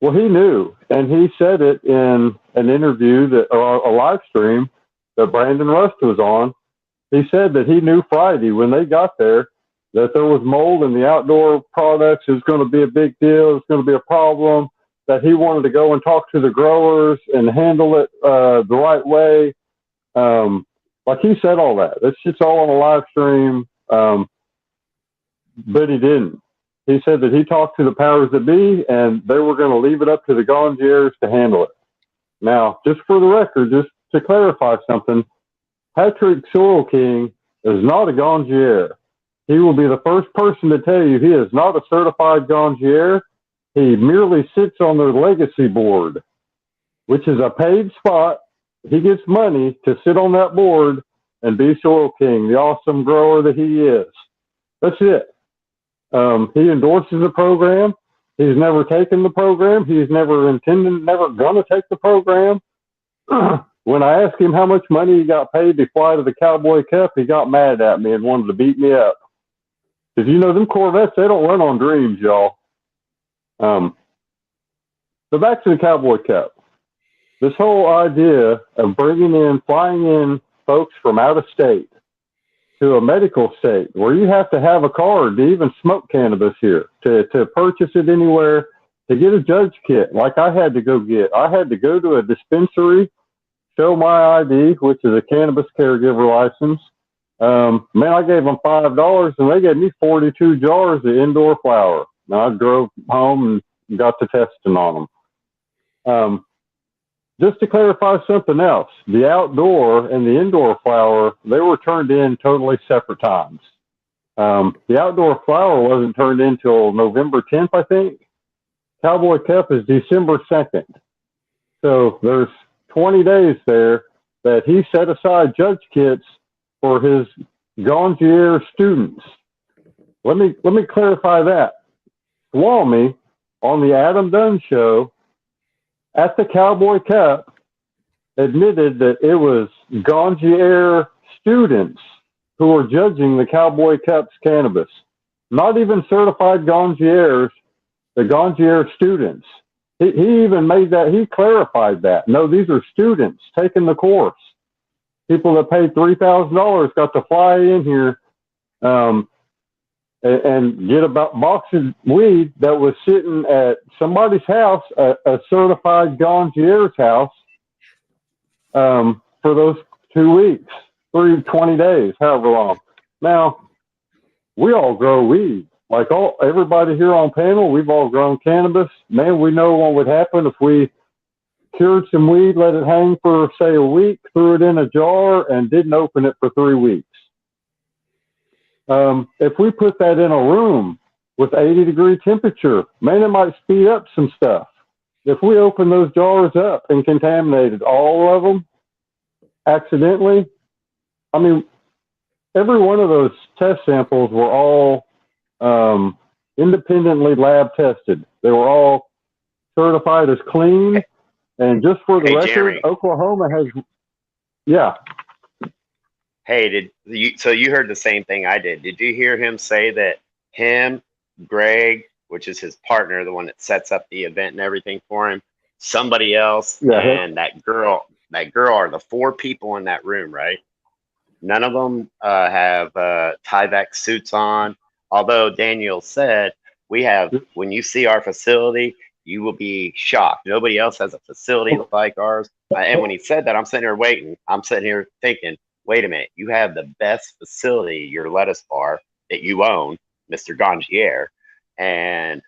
Well, he knew, and he said it in an interview or a live stream that Brandon Rust was on. He said that he knew Friday when they got there that there was mold in the outdoor products. It was going to be a big deal. It was going to be a problem, that he wanted to go and talk to the growers and handle it the right way. Like he said all that. This shit's all on a live stream, but he didn't. He said that he talked to the powers that be, and they were going to leave it up to the Gangiers to handle it. Now, just for the record, just to clarify something, Patrick Soil King is not a Gangier. He will be the first person to tell you he is not a certified Gangier. He merely sits on their legacy board, which is a paid spot. He gets money to sit on that board and be Soil King, the awesome grower that he is. That's it. He endorses the program. He's never taken the program. He's never going to take the program. When I asked him how much money he got paid to fly to the Cowboy Cup, he got mad at me and wanted to beat me up. Because, you know, them Corvettes, they don't run on dreams, y'all. So back to the Cowboy Cup. This whole idea of flying in folks from out of state to a medical state where you have to have a card to even smoke cannabis here, to purchase it anywhere, to get a judge kit like I had to go get. I had to go to a dispensary, show my ID, which is a cannabis caregiver license. Man, I gave them $5 and they gave me 42 jars of indoor flower. Now I drove home and got to testing on them. Just to clarify something else, the outdoor and the indoor flower, they were turned in totally separate times. The outdoor flower wasn't turned in till November 10th, I think. Cowboy Cup is December 2nd. So there's 20 days there that he set aside judge kits for his Gangier students. Let me clarify that. Swami on the Adam Dunn show at the Cowboy Cup admitted that it was Gangier students who were judging the Cowboy Cup's cannabis. Not even certified Gangiers, the Gangier students. He even made that, he clarified that. No, these are students taking the course. People that paid $3,000 got to fly in here and get a box of weed that was sitting at somebody's house, a certified Gangier's house, for those 2 weeks, 20 days, however long. Now, we all grow weed. Like everybody here on panel, we've all grown cannabis. Man, we know what would happen if we cured some weed, let it hang for, say, a week, threw it in a jar, and didn't open it for 3 weeks. If we put that in a room with 80-degree temperature, man, it might speed up some stuff. If we open those jars up and contaminated all of them accidentally, I mean, every one of those test samples were all independently lab tested. They were all certified as clean. And just for the record, Jeremy. Oklahoma has, yeah. Hey, so you heard the same thing I did. Did you hear him say that him, Greg, which is his partner, the one that sets up the event and everything for him, somebody else, Yeah. and that girl are the 4 people in that room, right? None of them have Tyvek suits on. Although Daniel said we have, when you see our facility, you will be shocked. Nobody else has a facility like ours. And when he said that, I'm sitting here waiting. I'm sitting here thinking, wait a minute, you have the best facility, your lettuce bar that you own, Mr. Gangier, and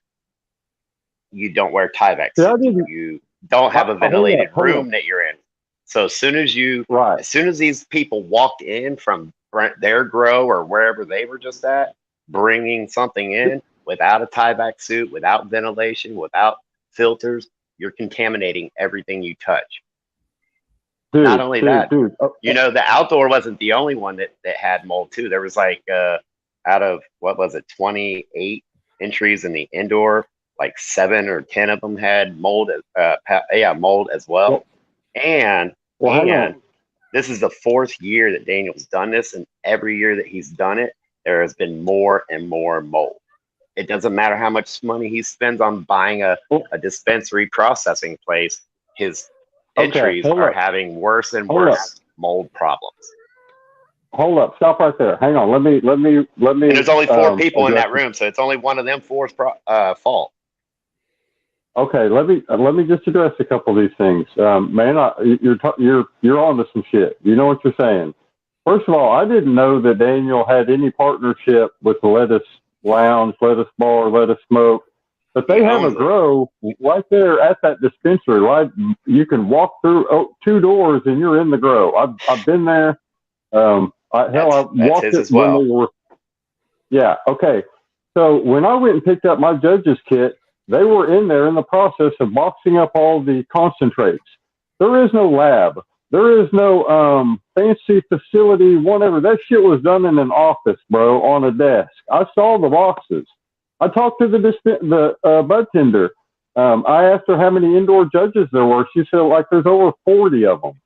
you don't wear Tyvek Yeah, I suits. didn't. You don't have a Hold up, ventilated hold up. room that you're in. So as soon as Right. these people walked in from their grow or wherever they were just at, bringing something in without a Tyvek suit, without ventilation, without filters, you're contaminating everything you touch. Not only that, Dude. you know, the outdoor wasn't the only one that had mold too. There was like out of what was it, 28 entries in the indoor, like 7 or 10 of them had mold. Mold as well. And hang on. this is the 4th year that Daniel's done this, and every year that he's done it, there has been more and more mold. It doesn't matter how much money he spends on buying a dispensary processing place, his entries are having worse and worse mold problems. Hold up, stop right there. Hang on, let me. And there's only 4 people in that room, so it's only one of them 4's fault. Okay, let me just address a couple of these things, man. You're onto some shit. You know what you're saying. First of all, I didn't know that Daniel had any partnership with the Lettuce Lounge, Lettuce Bar, Lettuce Smoke, but they have a grow right there at that dispensary. Right, you can walk through 2 doors and you're in the grow. I've been there. I walked it as well. When they were. Yeah. Okay. So when I went and picked up my judge's kit, they were in there in the process of boxing up all the concentrates. There is no lab. There is no fancy facility, whatever. That shit was done in an office, bro, on a desk. I saw the boxes. I talked to the bud tender. I asked her how many indoor judges there were. She said, like, there's over 40 of them.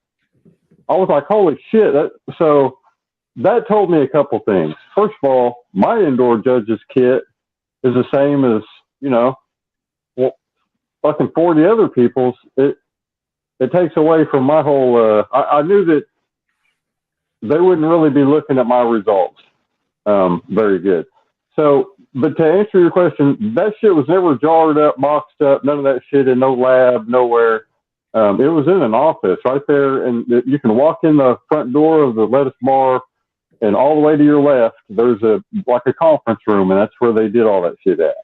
I was like, holy shit. So that told me a couple things. First of all, my indoor judge's kit is the same as, fucking 40 other people's. It takes away from my whole, I knew that they wouldn't really be looking at my results. Very good. So, but to answer your question, that shit was never jarred up, boxed up, none of that shit in no lab, nowhere. It was in an office right there, and you can walk in the front door of the Lettuce Bar, and all the way to your left, there's a conference room, and that's where they did all that shit at.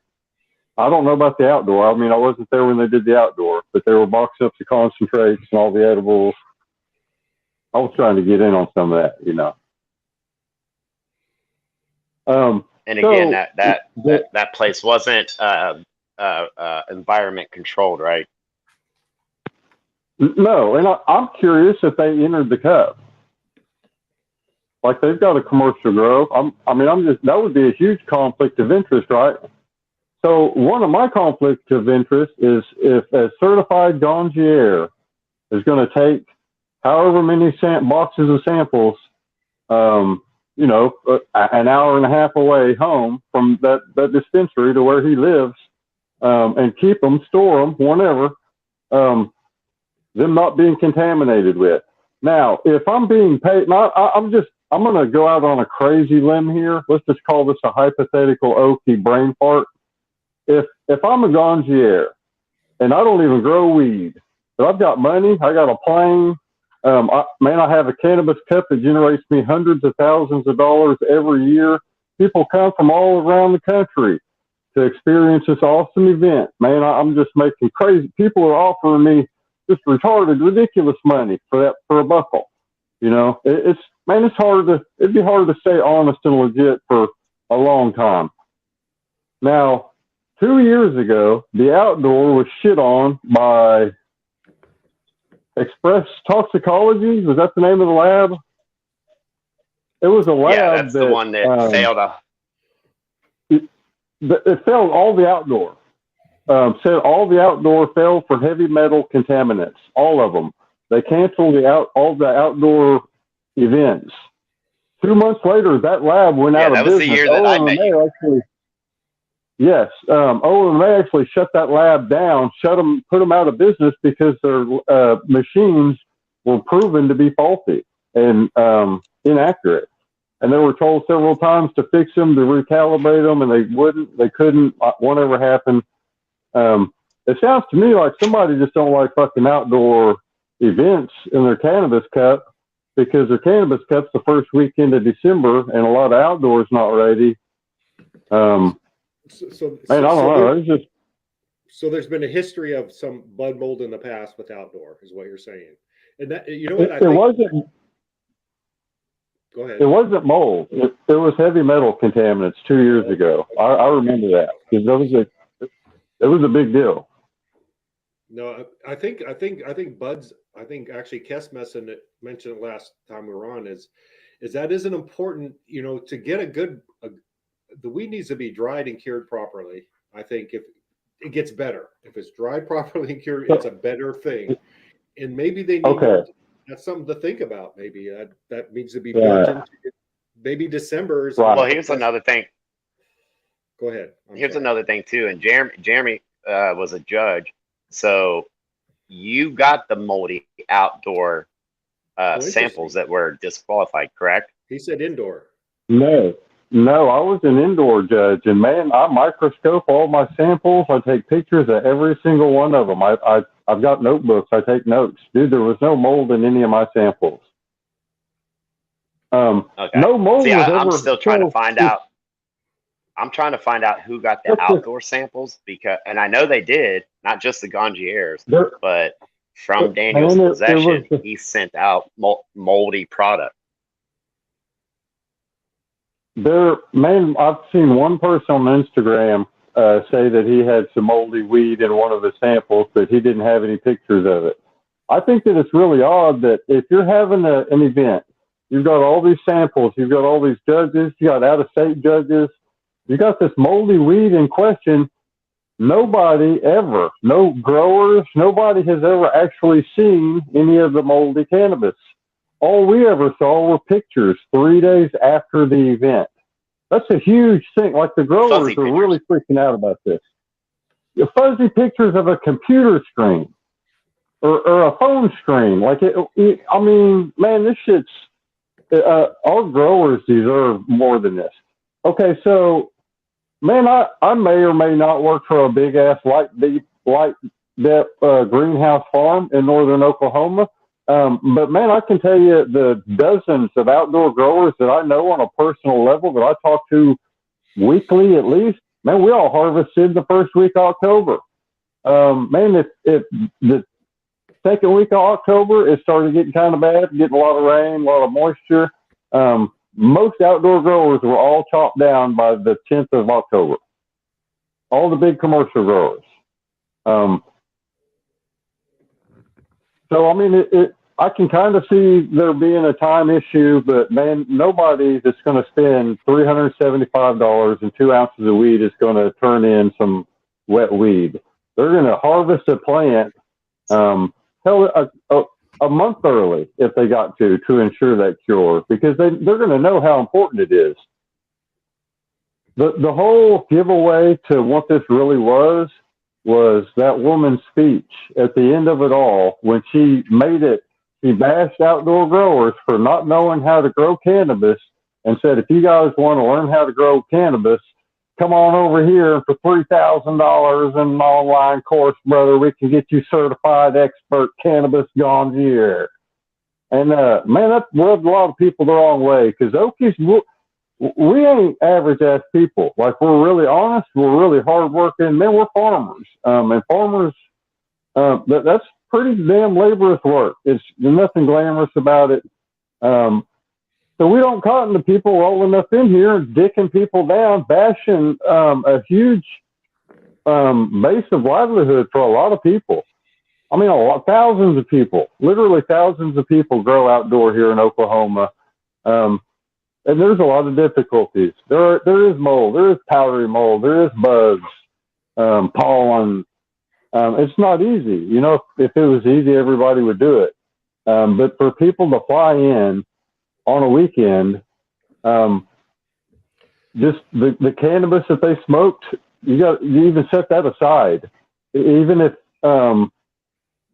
I don't know about the outdoor. I mean, I wasn't there when they did the outdoor, but they were boxing up the concentrates and all the edibles. I was trying to get in on some of that, And again, that place wasn't environment controlled, right? No, and I'm curious if they entered the cup. Like, they've got a commercial grow. That would be a huge conflict of interest, right? So one of my conflicts of interest is if a certified gangier is going to take however many boxes of samples, an hour and a half away home from that dispensary to where he lives, and keep them, store them, whenever, them not being contaminated with. Now, if I'm being paid, I'm going to go out on a crazy limb here. Let's just call this a hypothetical oaky brain fart. If I'm a gangier and I don't even grow weed, but I've got money, I got a plane, I have a cannabis cup that generates me hundreds of thousands of dollars every year. People come from all around the country to experience this awesome event. Man, I'm just making crazy. People are offering me just retarded, ridiculous money for a buckle. It'd be hard to stay honest and legit for a long time. Now, 2 years ago, the outdoor was shit on by Express Toxicology. Was that the name of the lab? It was a lab. Yeah, that's the one that failed. It failed all the outdoor. Said all the outdoor failed for heavy metal contaminants. All of them. They canceled all the outdoor events. 2 months later, that lab went out of business. That was the year that I met you. Yes. They actually shut that lab down, put them out of business because their machines were proven to be faulty. and inaccurate. And they were told several times to fix them, to recalibrate them, and they couldn't. Won't ever happen. It sounds to me like somebody just don't like fucking outdoor events in their cannabis cup, because their cannabis cup's the first weekend of December, and a lot of outdoors not ready. Man, I don't know. It's just, so there's been a history of some bud mold in the past with outdoor, is what you're saying. And that, you know what, it wasn't. Go ahead. It wasn't mold. It was heavy metal contaminants 2 years ago. I remember that, because it was a big deal. No, I think buds. I think actually Kes mentioned it last time we were on. Is that isn't important? You know, to get a good, the weed needs to be dried and cured properly. I think if it gets better, if it's dried properly and cured, it's a better thing. And maybe they need that's something to think about. Maybe that needs to be built into it. Maybe December is. Well, here's another thing. Go ahead. Here's another thing too. And Jeremy was a judge, so you got the moldy outdoor samples that were disqualified, correct? He said indoor. No, I was an indoor judge, and man, I microscope all my samples. I take pictures of every single one of them. I've got notebooks. I take notes. Dude, there was no mold in any of my samples. Okay. No mold. See, I'm still trying to find out. I'm trying to find out who got the outdoor samples, and I know they did, not just the Gangiers, but from Daniel's possession, he sent out moldy product. Man, I've seen one person on Instagram say that he had some moldy weed in one of the samples, but he didn't have any pictures of it. I think that it's really odd that if you're having an event, you've got all these samples, you've got all these judges, you got out-of-state judges, you got this moldy weed in question. Nobody ever, no growers, nobody has ever actually seen any of the moldy cannabis. All we ever saw were pictures 3 days after the event. That's a huge thing. Like, the growers are really freaking out about this. The fuzzy pictures of a computer screen or a phone screen. Like, I mean, man, this shit's, our growers deserve more than this. Okay, so, man, I may or may not work for a big ass light depth greenhouse farm in northern Oklahoma. But man, I can tell you the dozens of outdoor growers that I know on a personal level that I talk to weekly at least. Man, we all harvested the first week of October. Man, if the second week of October, it started getting kind of bad, getting a lot of rain, a lot of moisture. Most outdoor growers were all chopped down by the 10th of October. All the big commercial growers. So, I mean, I can kind of see there being a time issue, but man, nobody that's going to spend $375 and 2 ounces of weed is going to turn in some wet weed. They're going to harvest a plant, a month early if they got to ensure that cure, because they're going to know how important it is. The whole giveaway to what this really was that woman's speech at the end of it all, when she bashed outdoor growers for not knowing how to grow cannabis and said, if you guys want to learn how to grow cannabis, come on over here for $3,000 in an online course, brother. We can get you certified expert cannabis ganjier. And man, that rubbed a lot of people the wrong way, because Okies, we ain't average ass people. Like, we're really honest, we're really hardworking. Man, we're farmers, and farmers, that's pretty damn laborious work. There's nothing glamorous about it. So we don't cotton to people rolling up in here and dicking people down, bashing a huge base of livelihood for a lot of people. I mean, thousands of people, literally thousands of people grow outdoor here in Oklahoma. And there's a lot of difficulties. There is mold, there is powdery mold, there is bugs, pollen. It's not easy. You know, if it was easy, everybody would do it. But for people to fly in on a weekend, just the cannabis that they smoked, you even set that aside. Even if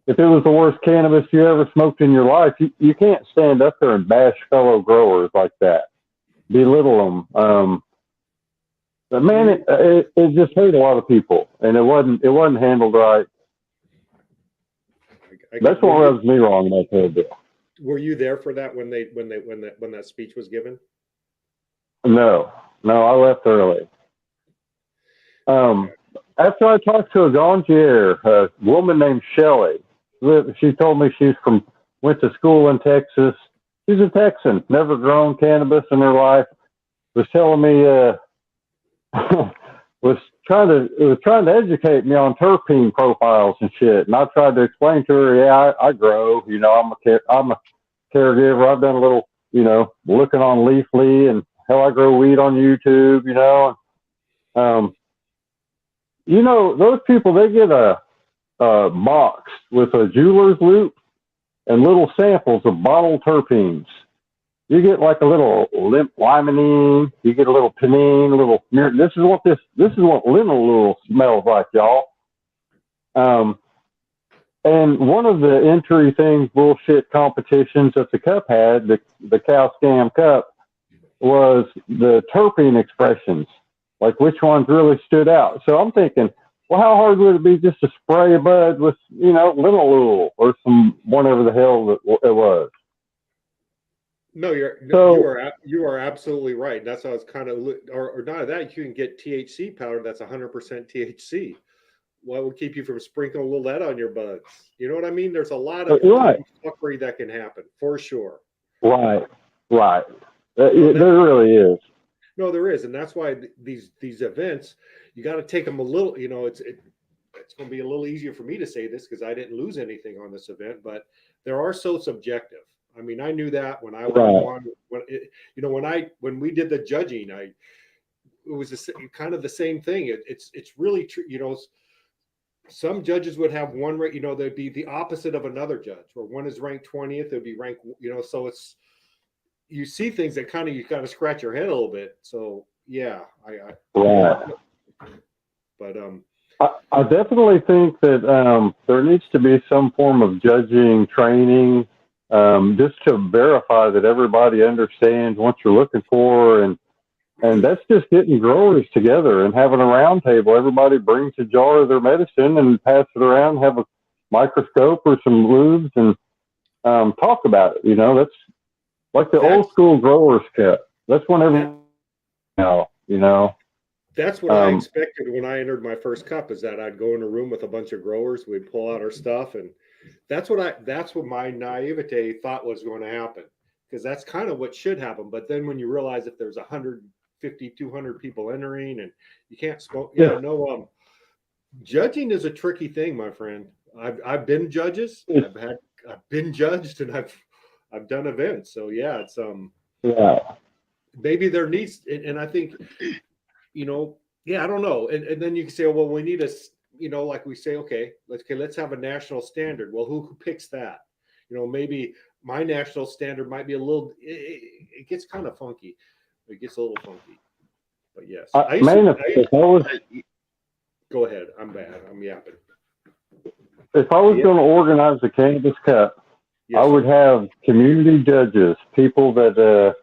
if it was the worst cannabis you ever smoked in your life, you can't stand up there and bash fellow growers like that, belittle them. But man, it just hurt a lot of people, and it wasn't handled right. That's what rubs me wrong about that deal. Were you there for that when that speech was given? No, I left early. After I talked to a ganjier, a woman named Shelley, she told me went to school in Texas. She's a Texan, never grown cannabis in her life. Was telling me, was trying to educate me on terpene profiles and shit. And I tried to explain to her, yeah, I grow. You know, I'm a caregiver. I've done a little, looking on Leafly and how I grow weed on YouTube. Those people, they get a box with a jeweler's loop and little samples of bottled terpenes. You get like a little limonene, you get a little pinene, a little. This is what linalool smells like, y'all. And one of the entry things, bullshit competitions that the Cup had, the Cow Scam Cup, was the terpene expressions, like which ones really stood out. So I'm thinking, well, how hard would it be just to spray a bud with, linalool or whatever the hell it was? No, you are absolutely right. That's how it's kind of, or not that you can get THC powder that's 100% THC. What would keep you from sprinkling a little of that on your buds? You know what I mean? There's a lot of fuckery that can happen for sure. Right. There really is. No, there is, and that's why these events, you got to take them a little. It's going to be a little easier for me to say this because I didn't lose anything on this event, but there are so subjective. I mean, I knew that when I won. When we did the judging, it was kind of the same thing. It's really true. Some judges would have one rate. They'd be the opposite of another judge, where one is ranked 20th, they'd be ranked. So it's. You see things that you kind of scratch your head a little bit. So yeah, But I definitely think that there needs to be some form of judging training, just to verify that everybody understands what you're looking for, and that's just getting growers together and having a round table. Everybody brings a jar of their medicine and pass it around, have a microscope or some lubes, and talk about it. That's like the old school growers kept. That's when everyone That's what I expected when I entered my first cup, is that I'd go in a room with a bunch of growers, we'd pull out our stuff, and that's what my naivete thought was going to happen, because that's kind of what should happen. But then when you realize if there's 150, 200 people entering and you can't smoke, judging is a tricky thing, my friend. I've been judges, I've been judged, and I've done events. So yeah, it's maybe there needs, and I think, I don't know. And then you can say, oh, well, we need like we say, okay, let's have a national standard. Well, who picks that? Maybe my national standard might be a little, it gets kind of funky. It gets a little funky, but yes. Go ahead. I'm bad. I'm yapping. If I was going to organize the Cannabis Cup, I would have community judges, people that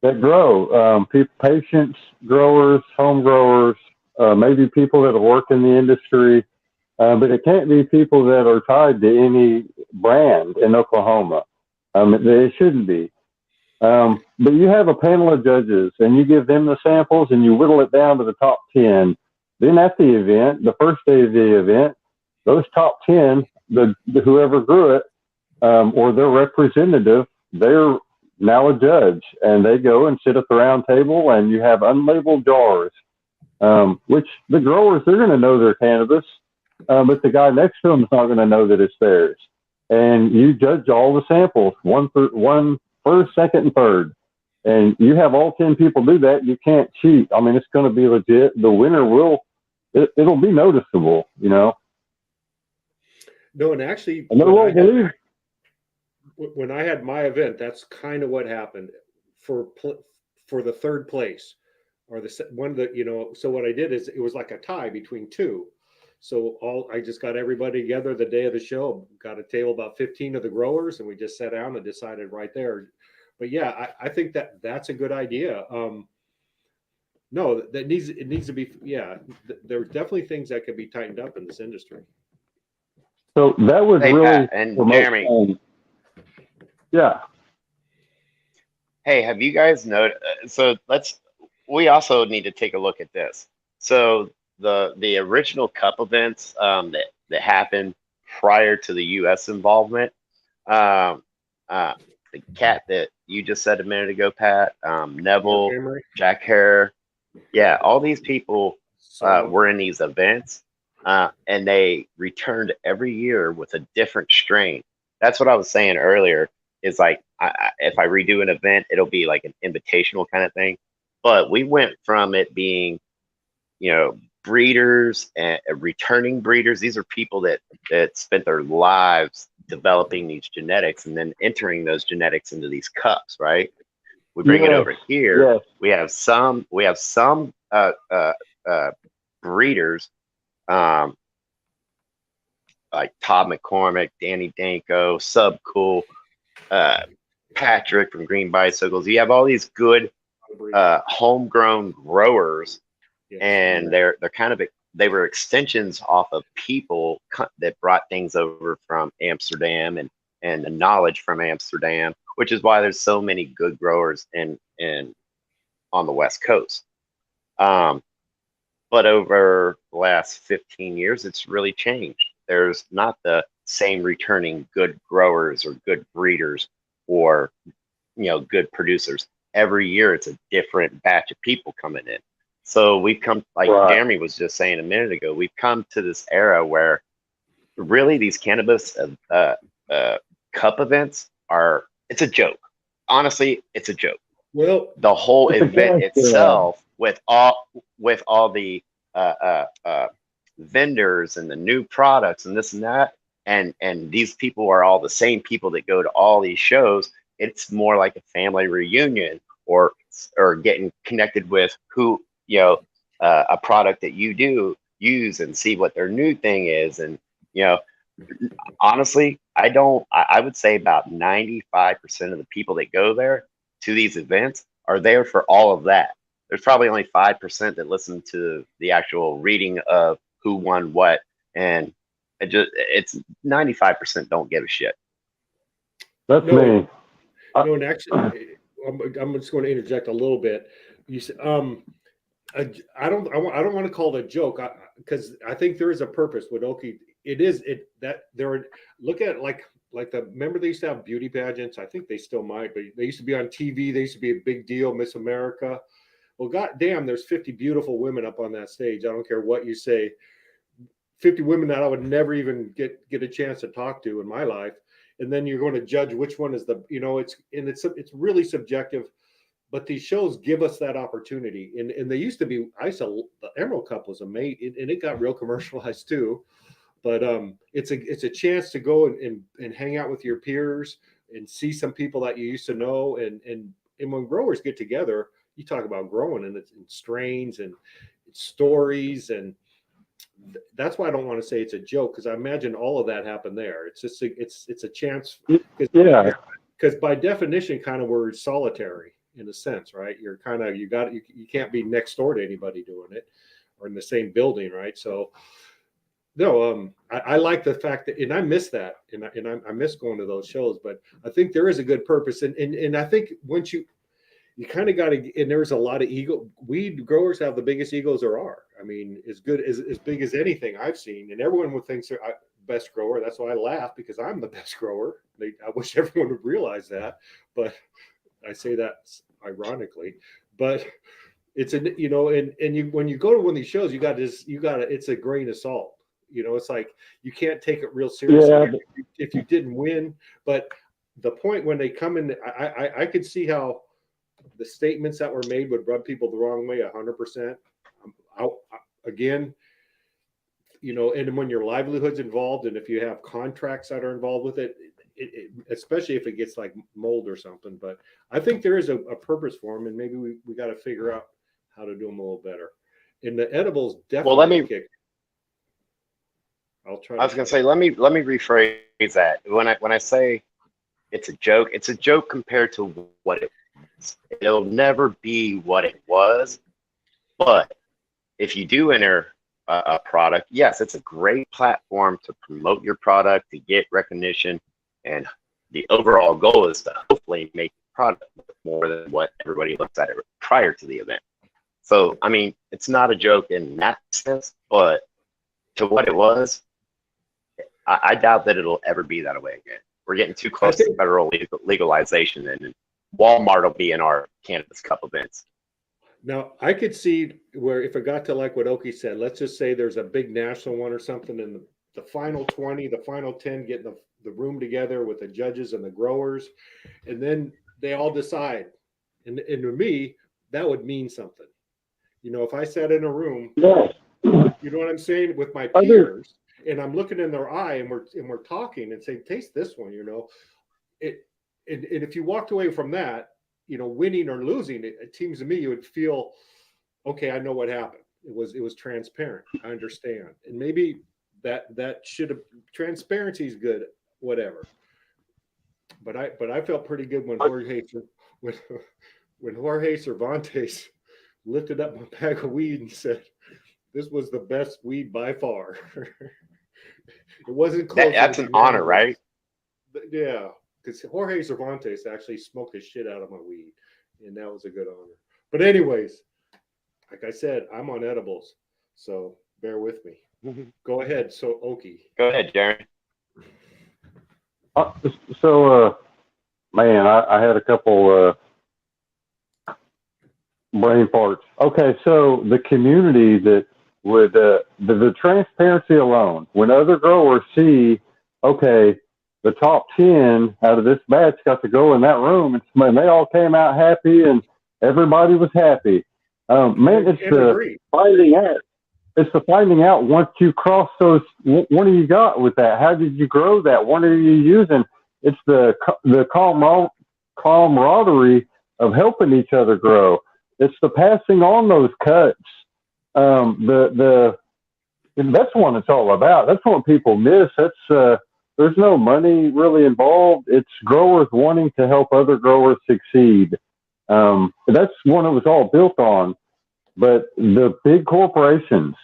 grow, patients, growers, home growers, maybe people that work in the industry, but it can't be people that are tied to any brand in Oklahoma. They shouldn't be. But you have a panel of judges, and you give them the samples, and you whittle it down to the top 10. Then at the event, the first day of the event, those top 10, whoever grew it, or their representative, they're now a judge, and they go and sit at the round table, and you have unlabeled jars, which the growers, they're going to know their cannabis, but the guy next to them is not going to know that it's theirs. And you judge all the samples, one first, second, and third. And you have all 10 people do that. You can't cheat. I mean, it's going to be legit. The winner it'll be noticeable, No, and actually, when I had my event, that's kind of what happened for the third place, or the one that, so what I did is it was like a tie between two. So I just got everybody together the day of the show, got a table about 15 of the growers, and we just sat down and decided right there. But yeah, I think that's a good idea. No, it needs to be, yeah, there's definitely things that could be tightened up in this industry. So that would Hey, really Pat and promote. Jeremy. Yeah. Hey, have you guys noticed? So we also need to take a look at this. So the original cup events that happened prior to the U.S. involvement, um, the cat that you just said a minute ago, Pat, Neville, Jack Hare, yeah, all these people were in these events, and they returned every year with a different strain. That's what I was saying earlier. Is like if I redo an event, it'll be like an invitational kind of thing. But we went from it being, breeders and returning breeders. These are people that spent their lives developing these genetics and then entering those genetics into these cups, right? We bring it over here. Yes. We have some breeders, like Todd McCormick, Danny Danko, Sub Cool, Patrick from Green Bicycles. You have all these good homegrown growers, Yes. and they were extensions off of people that brought things over from Amsterdam and the knowledge from Amsterdam, which is why there's so many good growers in on the West Coast. But over the last 15 years, it's really changed. There's not the same returning good growers or good breeders or good producers. Every year, it's a different batch of people coming in. So we've come, like Jeremy was just saying a minute ago, we've come to this era where really these cannabis cup events it's a joke. Honestly, it's a joke. Well, the whole event itself with all the vendors and the new products and this and that, and these people are all the same people that go to all these shows. It's more like a family reunion or getting connected with who a product that you do use and see what their new thing is. And honestly, I would say about 95% of the people that go there to these events are there for all of that. There's probably only 5% that listen to the actual reading of who won what, and it's 95% don't give a shit. That's me. No, and actually, I'm just going to interject a little bit. You said, I don't want to call it a joke because I think there is a purpose with Oki. Look at remember they used to have beauty pageants. I think they still might, but they used to be on TV. They used to be a big deal, Miss America. Well, goddamn, there's 50 beautiful women up on that stage. I don't care what you say. 50 women that I would never even get a chance to talk to in my life. And then you're going to judge which one is it's really subjective. But these shows give us that opportunity. And they used to be, the Emerald Cup was amazing, and it got real commercialized too. But it's a chance to go and hang out with your peers and see some people that you used to know. And when growers get together, you talk about growing and strains and stories, and that's why I don't want to say it's a joke, because I imagine all of that happened there. It's just it's a chance, because by definition, kind of we're solitary in a sense, right? You're kind of you can't be next door to anybody doing it or in the same building, right? So no, I like the fact that, and I miss that, and I miss going to those shows, but I think there is a good purpose, and I think once you kind of got to, and there's a lot of ego. Weed growers have the biggest egos there are. I mean, as big as anything I've seen, and everyone would think they're best grower. That's why I laugh, because I'm the best grower. I wish everyone would realize that, but I say that ironically. But it's when you go to one of these shows, you got to it's a grain of salt. It's like you can't take it real seriously if you didn't win. But the point when they come in, I could see how the statements that were made would rub people the wrong way 100%. Again, and when your livelihood's involved, and if you have contracts that are involved with it, especially if it gets like mold or something. But I think there is a purpose for them, and maybe we got to figure out how to do them a little better. And the edibles definitely kick. I'll try. I was gonna say, let me rephrase that. When I say it's a joke compared to what it was. It'll never be what it was. But if you do enter a product, yes, it's a great platform to promote your product, to get recognition, and the overall goal is to hopefully make the product more than what everybody looks at it prior to the event. So, I mean, it's not a joke in that sense, but to what it was, I doubt that it'll ever be that way again. We're getting too close to federal legalization, and Walmart will be in our Cannabis Cup events. Now, I could see where if it got to like what Oki said, let's just say there's a big national one or something, and the final 20, the final 10 get in the room together with the judges and the growers, and then they all decide. And to me, that would mean something. You know, if I sat in a room, Yeah. you know what I'm saying, with my peers, and I'm looking in their eye, and we're talking and saying, taste this one, you know. And if you walked away from that, you know, winning or losing, it seems to me you would feel, okay, I know what happened. It was transparent. I understand. And maybe that should have, transparency is good, whatever. But I felt pretty good when Jorge Cervantes lifted up my bag of weed and said, this was the best weed by far. It wasn't close. That's an honor, right? Yeah, because Jorge Cervantes actually smoked the shit out of my weed, and that was a good honor. But anyways, like I said, I'm on edibles, so bear with me. Go ahead, so Oki. Go ahead, Jeremy. Man, I had a couple brain parts. Okay, so the community that would the transparency alone, when other growers see, okay, the top 10 out of this batch got to go in that room, and they all came out happy, and everybody was happy. Man, it's the finding out. It's the finding out once you cross those. What do you got with that? How did you grow that? What are you using? It's the camaraderie of helping each other grow. It's the passing on those cuts. And that's what it's all about. That's what people miss. That's there's no money really involved. It's growers wanting to help other growers succeed. That's what it was all built on. But the big corporations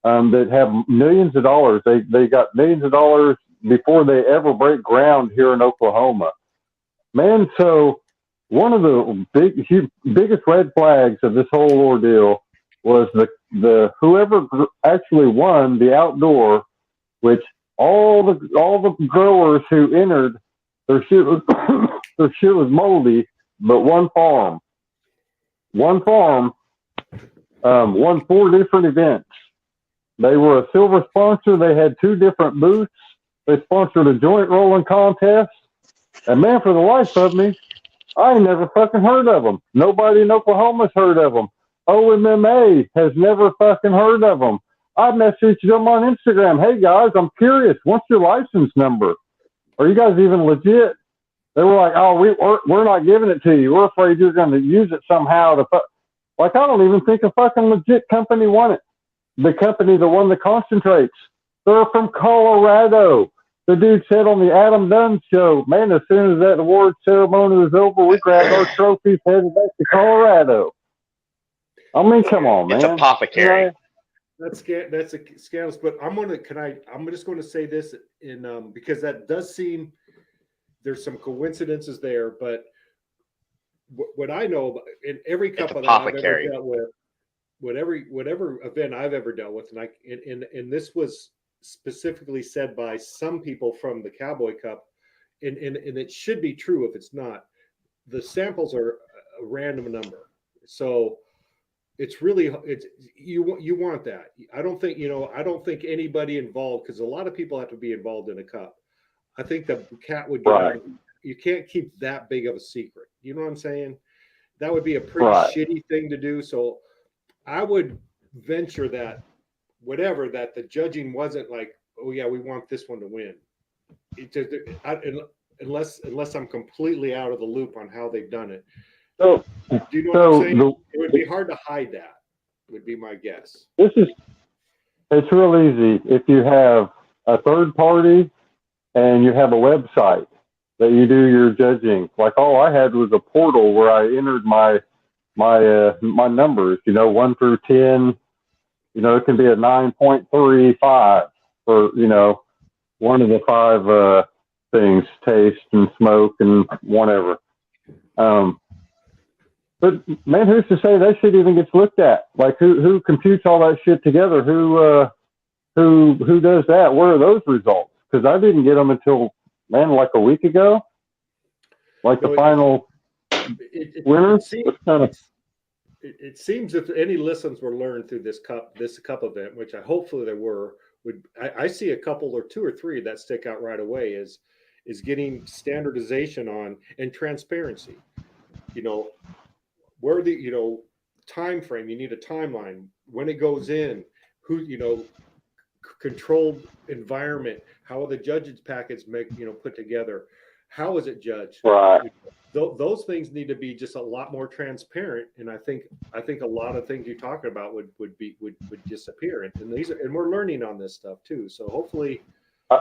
that have millions of dollars, they got millions of dollars before they ever break ground here in Oklahoma. Man, so one of the biggest red flags of this whole ordeal was the whoever actually won the outdoor, which all the growers who entered, their shit was moldy, but one farm won 4 different events. They were a silver sponsor. They had 2 different booths. They sponsored a joint rolling contest. And man, for the life of me, I ain't never fucking heard of them. Nobody in Oklahoma's heard of them. OMMA has never fucking heard of them. I messaged them on Instagram. Hey guys, I'm curious. What's your license number? Are you guys even legit? They were like, oh, we're not giving it to you. We're afraid you're going to use it somehow to like, I don't even think a fucking legit company won it. The company that won the concentrates, they're from Colorado. The dude said on the Adam Dunn show, man, as soon as that award ceremony was over, we grabbed our trophies, headed back to Colorado. I mean, come on, man. It's apothecary. You know, That's a scandalous. But I'm just going to say this in because that does seem there's some coincidences there, but what I know about, in every couple that I've ever dealt with, whatever event I've ever dealt with, and this was specifically said by some people from the Cowboy Cup, and it should be true if it's not. The samples are a random number, so it's you want that. I don't think anybody involved, because a lot of people have to be involved in a cup. I think the cat would get out. You can't keep that big of a secret. You know what I'm saying? That would be a pretty shitty thing to do. So I would venture that that the judging wasn't like, oh yeah, we want this one to win. Unless I'm completely out of the loop on how they've done it. So, do you know what I'm saying? It would be hard to hide that, would be my guess. It's real easy if you have a third party and you have a website that you do your judging. Like all I had was a portal where I entered my numbers, 1 through 10. It can be a 9.35 for, one of the 5 things, taste and smoke and whatever. But man, who's to say that shit even gets looked at? Like who computes all that shit together? Who does that? Where are those results? Because I didn't get them until, man, like a week ago. Like the final winner. It seems if any lessons were learned through this cup event, which I hopefully there were, I see a couple or 2 or 3 that stick out right away is getting standardization on and transparency. Where the time frame, you need a timeline when it goes in, who controlled environment, how are the judges packets put together, how is it judged, right? Those things need to be just a lot more transparent, and I think a lot of things you're talking about would disappear, and we're learning on this stuff too, so hopefully.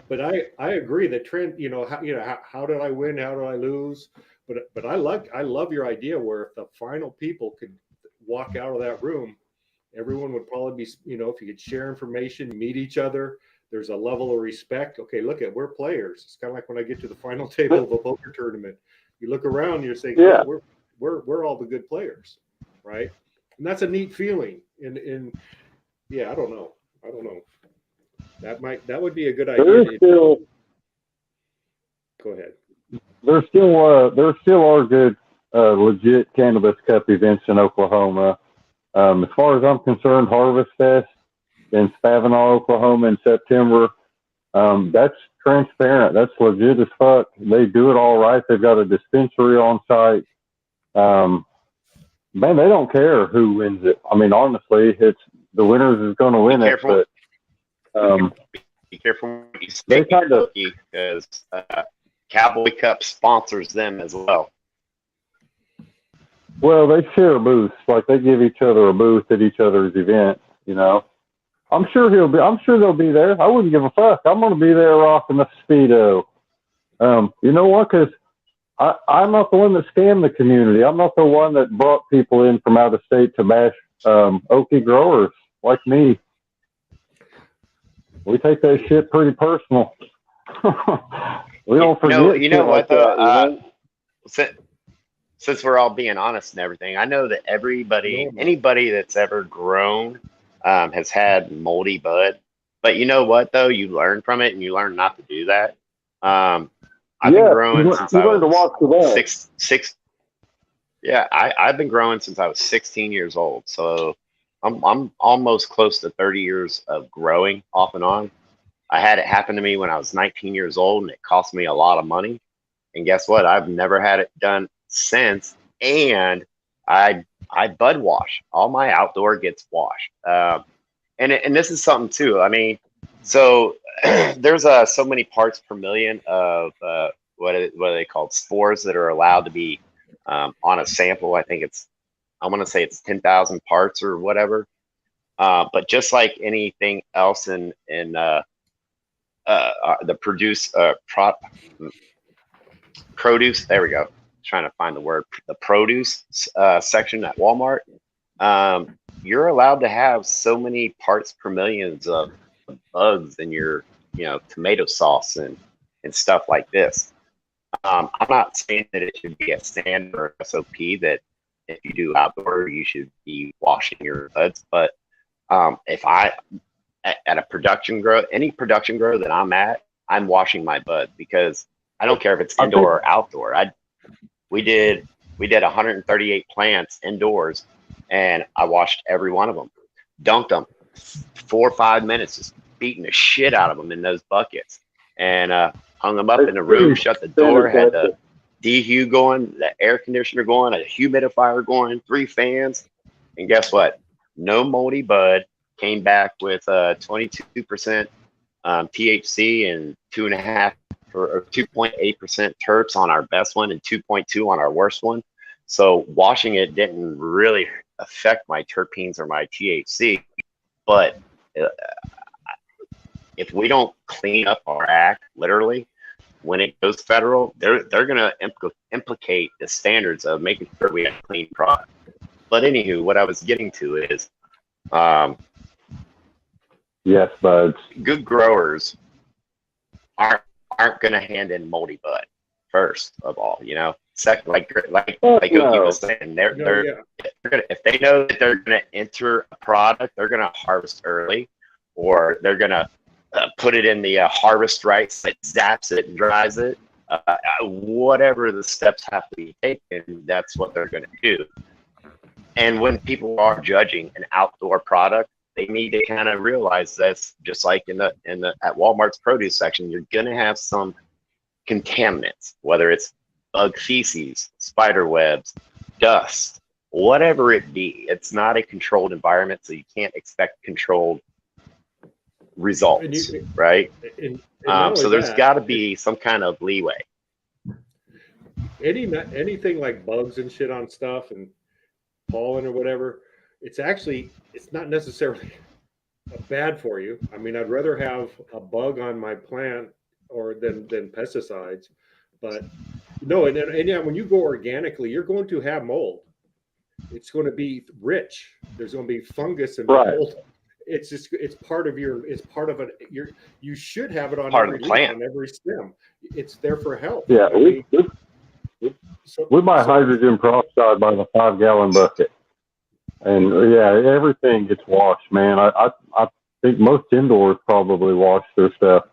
But I agree that trend, how did I win, how did I lose, but I love your idea where if the final people could walk out of that room, everyone would probably be, if you could share information, meet each other, there's a level of respect. Okay, we're players. It's kind of like when I get to the final table of a poker tournament. You look around, you're saying, yeah, we're all the good players, right? And that's a neat feeling. And yeah, I don't know. That would be a good idea. Go ahead. There still are good legit Cannabis Cup events in Oklahoma. As far as I'm concerned, Harvest Fest in Spavinaw, Oklahoma in September. That's transparent. That's legit as fuck. They do it all right. They've got a dispensary on site. Man, they don't care who wins it. I mean, honestly, it's the winners is going to win it. But be careful what you say, because Cowboy Cup sponsors them as well. Well, they share booths. Like they give each other a booth at each other's events. I'm sure they'll be there. I wouldn't give a fuck. I'm going to be there rocking the Speedo. You know what? Because I'm not the one that scammed the community. I'm not the one that brought people in from out of state to bash Okie growers like me. We take that shit pretty personal. We don't forget. You know what, though? Since we're all being honest and everything, I know that anybody that's ever grown has had moldy bud, but you know what though, you learn from it and you learn not to do that. I've been growing since I was I've been growing since I was 16 years old, so I'm almost close to 30 years of growing off and on. I had it happen to me when I was 19 years old, and it cost me a lot of money, and guess what, I've never had it done since. And I bud wash. All my outdoor gets washed. And this is something too. I mean, so there's so many parts per million of what are they called, spores that are allowed to be on a sample. I want to say it's 10,000 parts or whatever. But just like anything else in the produce, there we go. Trying to find the word, the produce section at Walmart, you're allowed to have so many parts per millions of bugs in your tomato sauce and stuff like this. I'm not saying that it should be a standard or SOP that if you do outdoor you should be washing your buds, but if I at a production grow, any production grow that I'm at, I'm washing my bud, because I don't care if it's indoor or outdoor. We did 138 plants indoors, and I washed every one of them, dunked them 4 or 5 minutes, just beating the shit out of them in those buckets, and hung them up in the room, shut the door, had the dehu going, the air conditioner going, a humidifier going, 3 fans, and guess what? No moldy bud. Came back with 22% THC and 2.5 or 2.8% terps on our best one and 2.2 on our worst one. So washing it didn't really affect my terpenes or my THC, but if we don't clean up our act, literally, when it goes federal, they're going to implicate the standards of making sure we have a clean product. But anywho, what I was getting to is, yes, buds. good growers aren't going to hand in moldy bud first of all, you know. Second, like Oki was saying, they're gonna, if they know that they're gonna enter a product, they're gonna harvest early, or they're gonna put it in the harvest rights that zaps it and dries it. Whatever the steps have to be taken, that's what they're gonna do. And when people are judging an outdoor product, they need to kind of realize that's just like at Walmart's produce section, you're gonna have some contaminants, whether it's bug feces, spider webs, dust, whatever it be. It's not a controlled environment, so you can't expect controlled results, right? So there's got to be some kind of leeway. Anything like bugs and shit on stuff and pollen or whatever, it's not necessarily bad for you. I mean, I'd rather have a bug on my plant than pesticides, but no, and yeah, when you go organically, you're going to have mold. It's going to be rich. There's going to be fungus and mold. It's part of you should have it on part every of the plant, on every stem. It's there for health. Yeah, we buy hydrogen peroxide by the 5-gallon bucket, and yeah, everything gets washed, man. I think most indoors probably wash their stuff.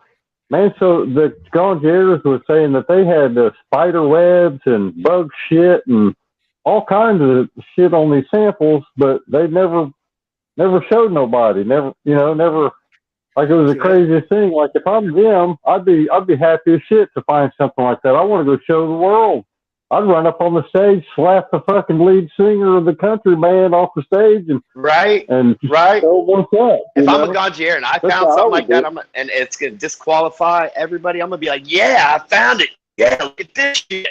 Man, so the concierge was saying that they had spider webs and bug shit and all kinds of shit on these samples, but they never showed nobody. Never, like it was the craziest thing. Like if I'm them, I'd be happy as shit to find something like that. I want to go show the world. I'd run up on the stage, slap the fucking lead singer of the country band off the stage, and show what's up. If I'm a concierge and I found something like that, and it's gonna disqualify everybody, I'm gonna be like, yeah, I found it. Yeah, look at this shit.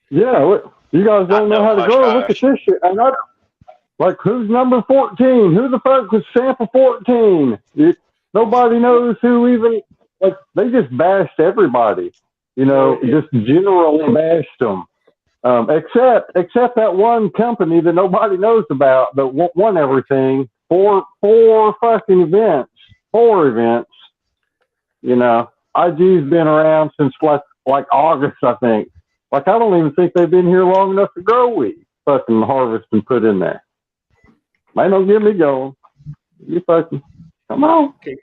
Yeah, you guys don't know how to grow. Look at this shit. And like, who's number 14? Who the fuck was sample 14? Nobody knows who even. Like, they just bashed everybody. Just generally bashed them, except that one company that nobody knows about that won everything. Four fucking events. 4 events. IG's been around since like August, I think. Like, I don't even think they've been here long enough to grow wheat, fucking harvest and put in there. Man, don't get me going. You fucking come on. Okay.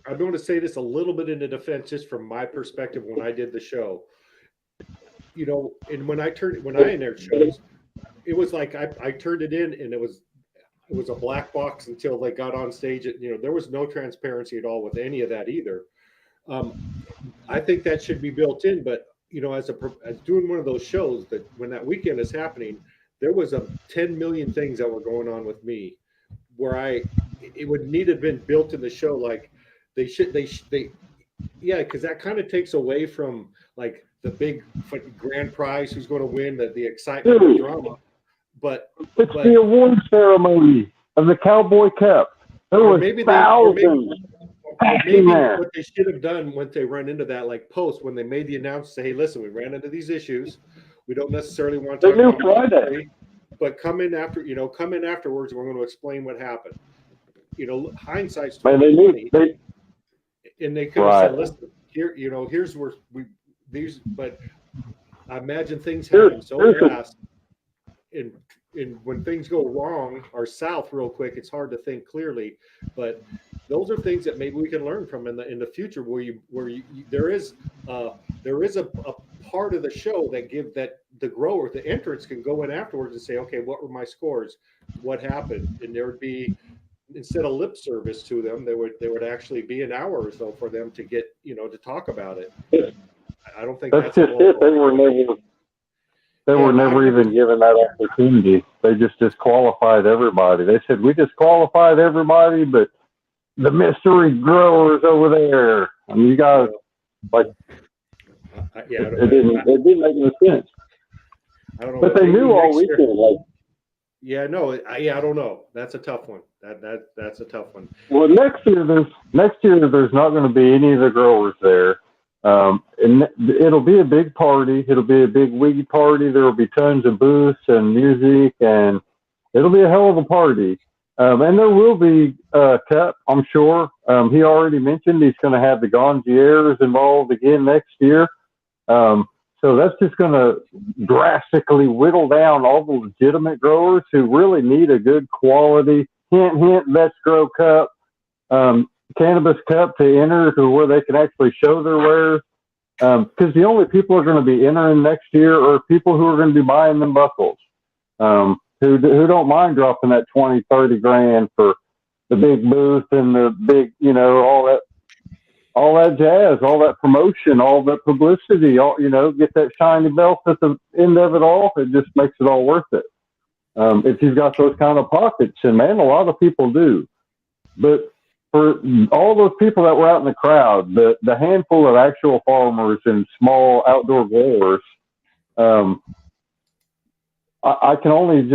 I'm going to say this a little bit in the defense, just from my perspective when I did the show. And when I entered shows, it was like I turned it in, and it was a black box until they got on stage. There was no transparency at all with any of that either. I think that should be built in, but as doing one of those shows, that when that weekend is happening, there was 10 million things that were going on with me, where it would need to have been built in the show, like. Because that kind of takes away from like the big grand prize, who's going to win, the excitement, the drama. But it's the award ceremony of the Cowboy Cup. There was thousands. Maybe what they should have done when they run into that, like when they made the announcement, say, hey, listen, we ran into these issues. We don't necessarily want to talk about Friday, but come in afterwards, and we're going to explain what happened. Hindsight's 2020. And they could have said, listen, here's where but I imagine things happen so fast. And when things go wrong or south real quick, it's hard to think clearly. But those are things that maybe we can learn from in the future, where there is a part of the show that the grower, the entrants, can go in afterwards and say, okay, what were my scores? What happened? And there would be, instead of lip service to them, there would actually be an hour or so for them to get, to talk about it. I don't think that's just it. They were never even given that opportunity. They just disqualified everybody. They said, we disqualified everybody, but the mystery growers over there. I mean, you guys, like, it didn't make any sense. I don't know. But they knew all weekend. Like, I don't know. That's a tough one. That's a tough one. Well, next year there's not going to be any of the growers there, and it'll be a big party. It'll be a big weed party. There will be tons of booths and music, and it'll be a hell of a party. And there will be Cup, I'm sure. He already mentioned he's going to have the Gonziers involved again next year. So that's just going to drastically whittle down all the legitimate growers who really need a good quality, hint, Let's Grow Cup, Cannabis Cup to enter to where they can actually show their wares. Because the only people who are going to be entering next year are people who are going to be buying them buckles, who don't mind dropping that 20, 30 grand for the big booth and the big, all that jazz, all that promotion, all that publicity, get that shiny belt at the end of it all. It just makes it all worth it. If you've got those kind of pockets, and man, a lot of people do. But for all those people that were out in the crowd, the handful of actual farmers and small outdoor growers, I can only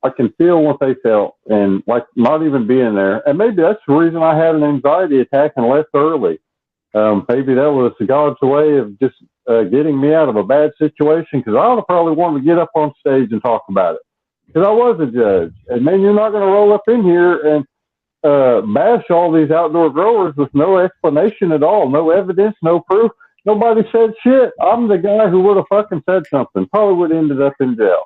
I can feel what they felt, and like not even being there. And maybe that's the reason I had an anxiety attack and left early. Maybe that was God's way of just getting me out of a bad situation, because I would have probably wanted to get up on stage and talk about it, because I was a judge. And man, you're not going to roll up in here and bash all these outdoor growers with no explanation at all, no evidence, no proof. Nobody said shit. I'm the guy who would have fucking said something. Probably would have ended up in jail.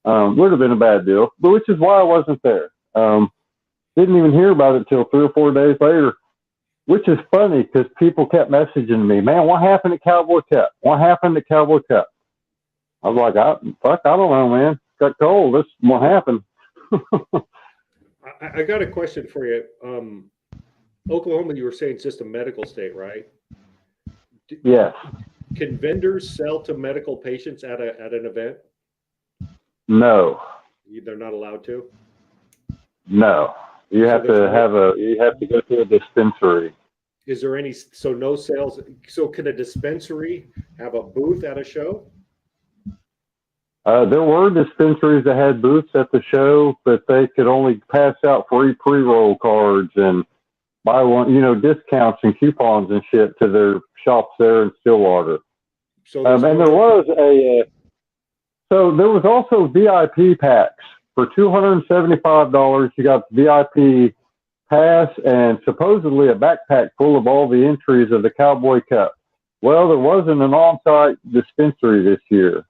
Would have been a bad deal, but which is why I wasn't there. Didn't even hear about it till 3 or 4 days later, which is funny because people kept messaging me, man, what happened at Cowboy Cup? What happened at Cowboy Cup? I was like, I don't know, man. Got cold. That's what happened. I got a question for you. Oklahoma, you were saying it's just a medical state, right? Yes. Can vendors sell to medical patients at an event? No. They're not allowed to? No. You have to go to a dispensary. Is there no sales? So can a dispensary have a booth at a show? There were dispensaries that had booths at the show, but they could only pass out free pre-roll cards and buy one, discounts and coupons and shit to their shops there in Stillwater. So there was also VIP packs for $275. You got the VIP pass and supposedly a backpack full of all the entries of the Cowboy Cup. Well, there wasn't an on-site dispensary this year.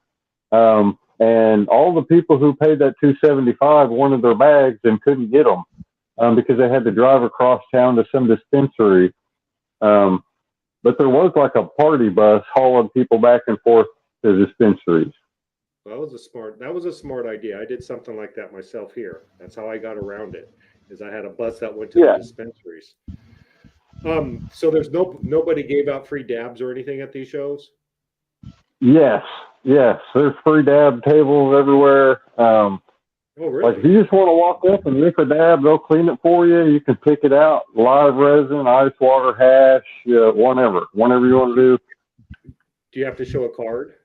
And all the people who paid that $275 wanted their bags and couldn't get them because they had to drive across town to some dispensary. But there was like a party bus hauling people back and forth to dispensaries. That was a smart idea. I did something like that myself here. That's how I got around it. Is I had a bus that went to the dispensaries. So there's nobody gave out free dabs or anything at these shows? Yes. There's free dab tables everywhere. Oh, really? Like if you just want to walk up and lick a dab, they'll clean it for you. You can pick it out. Live resin, ice water, hash, whatever you want to do. Do you have to show a card?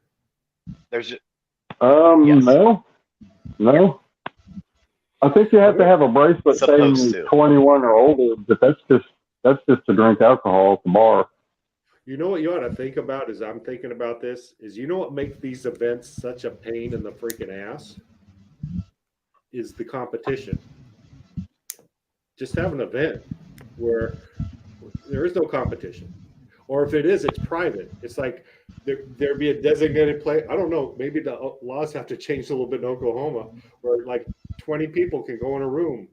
Yes. No. I think you have to have a bracelet saying 21 or older, but that's just to drink alcohol at the bar. You know what you ought to think about as I'm thinking about this is, you know what makes these events such a pain in the freaking ass? Is the competition. Just have an event where there is no competition. Or if it is, it's private. It's like there'd be a designated place. I don't know. Maybe the laws have to change a little bit in Oklahoma, where like 20 people can go in a room,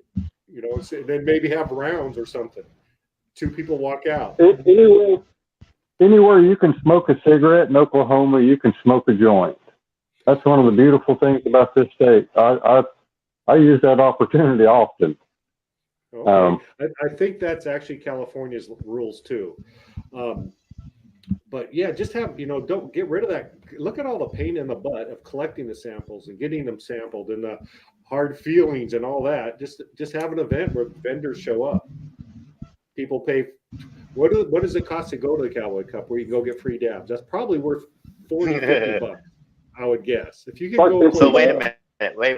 then maybe have rounds or something. 2 people walk out. Anywhere you can smoke a cigarette in Oklahoma, you can smoke a joint. That's one of the beautiful things about this state. I use that opportunity often. Okay. I think that's actually California's rules too. But yeah, just have, don't get rid of that. Look at all the pain in the butt of collecting the samples and getting them sampled and the hard feelings and all that. Just have an event where vendors show up. People pay. What does it cost to go to the Cowboy Cup where you can go get free dabs? That's probably worth $40-$50, I would guess. If you can go. So wait a minute. Wait.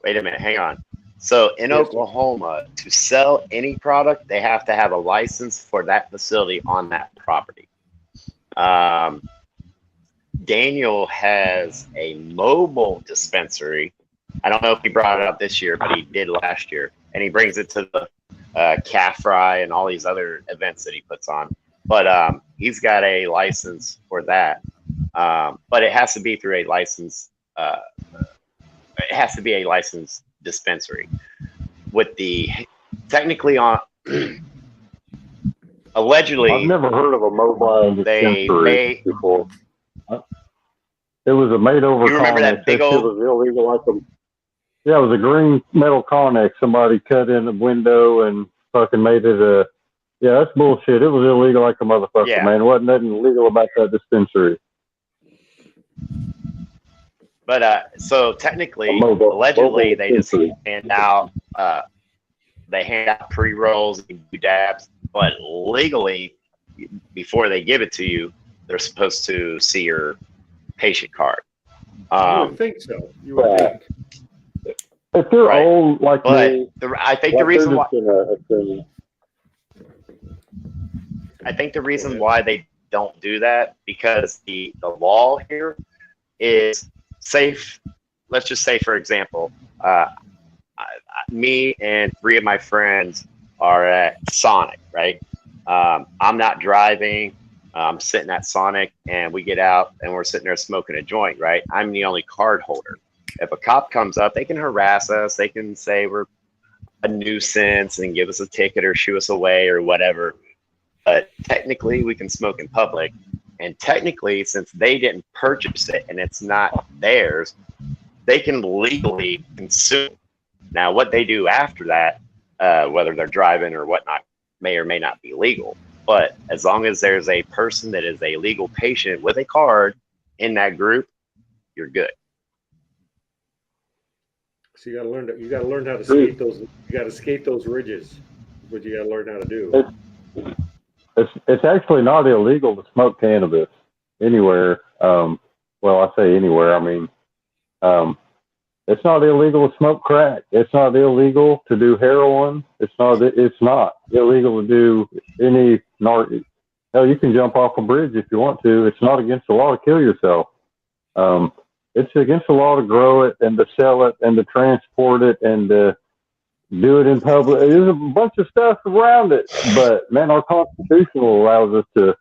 Wait a minute, hang on. So in Oklahoma, to sell any product, they have to have a license for that facility on that property. Daniel has a mobile dispensary. I don't know if he brought it up this year, but he did last year. And he brings it to the Calf Fry and all these other events that he puts on. But he's got a license for that. But it has to be through a license. It has to be a licensed dispensary. With the technically on allegedly, I've never heard of a mobile dispensary before. It was a made-over. You remember that big old? It was illegal. Yeah, it was a green metal Connex somebody cut in the window and fucking made it a. Yeah, that's bullshit. It was illegal like a motherfucker, man. It wasn't nothing illegal about that dispensary. But so technically, allegedly, they just hand out pre-rolls, dabs, but legally, before they give it to you, they're supposed to see your patient card. You would think so. You would think. If they're old like me, I think the reason why they don't do that because the law here is safe. Let's just say, for example, me and 3 of my friends are at Sonic, right? I'm not driving. I'm sitting at Sonic, and we get out, and we're sitting there smoking a joint, right? I'm the only card holder. If a cop comes up, they can harass us. They can say we're a nuisance and give us a ticket or shoo us away or whatever. But technically, we can smoke in public. And technically, since they didn't purchase it and it's not theirs, they can legally consume. Now, what they do after that, whether they're driving or whatnot, may or may not be legal. But as long as there's a person that is a legal patient with a card in that group, you're good. So you got to learn how to skate those. You got to skate those ridges. What you got to learn how to do. It's actually not illegal to smoke cannabis anywhere. Well, I say anywhere. I mean, it's not illegal to smoke crack. It's not illegal to do heroin. It's not illegal to do any hell, you can jump off a bridge if you want to. It's not against the law to kill yourself. It's against the law to grow it and to sell it and to transport it and to do it in public. There's a bunch of stuff around it, but man, our Constitution allows us to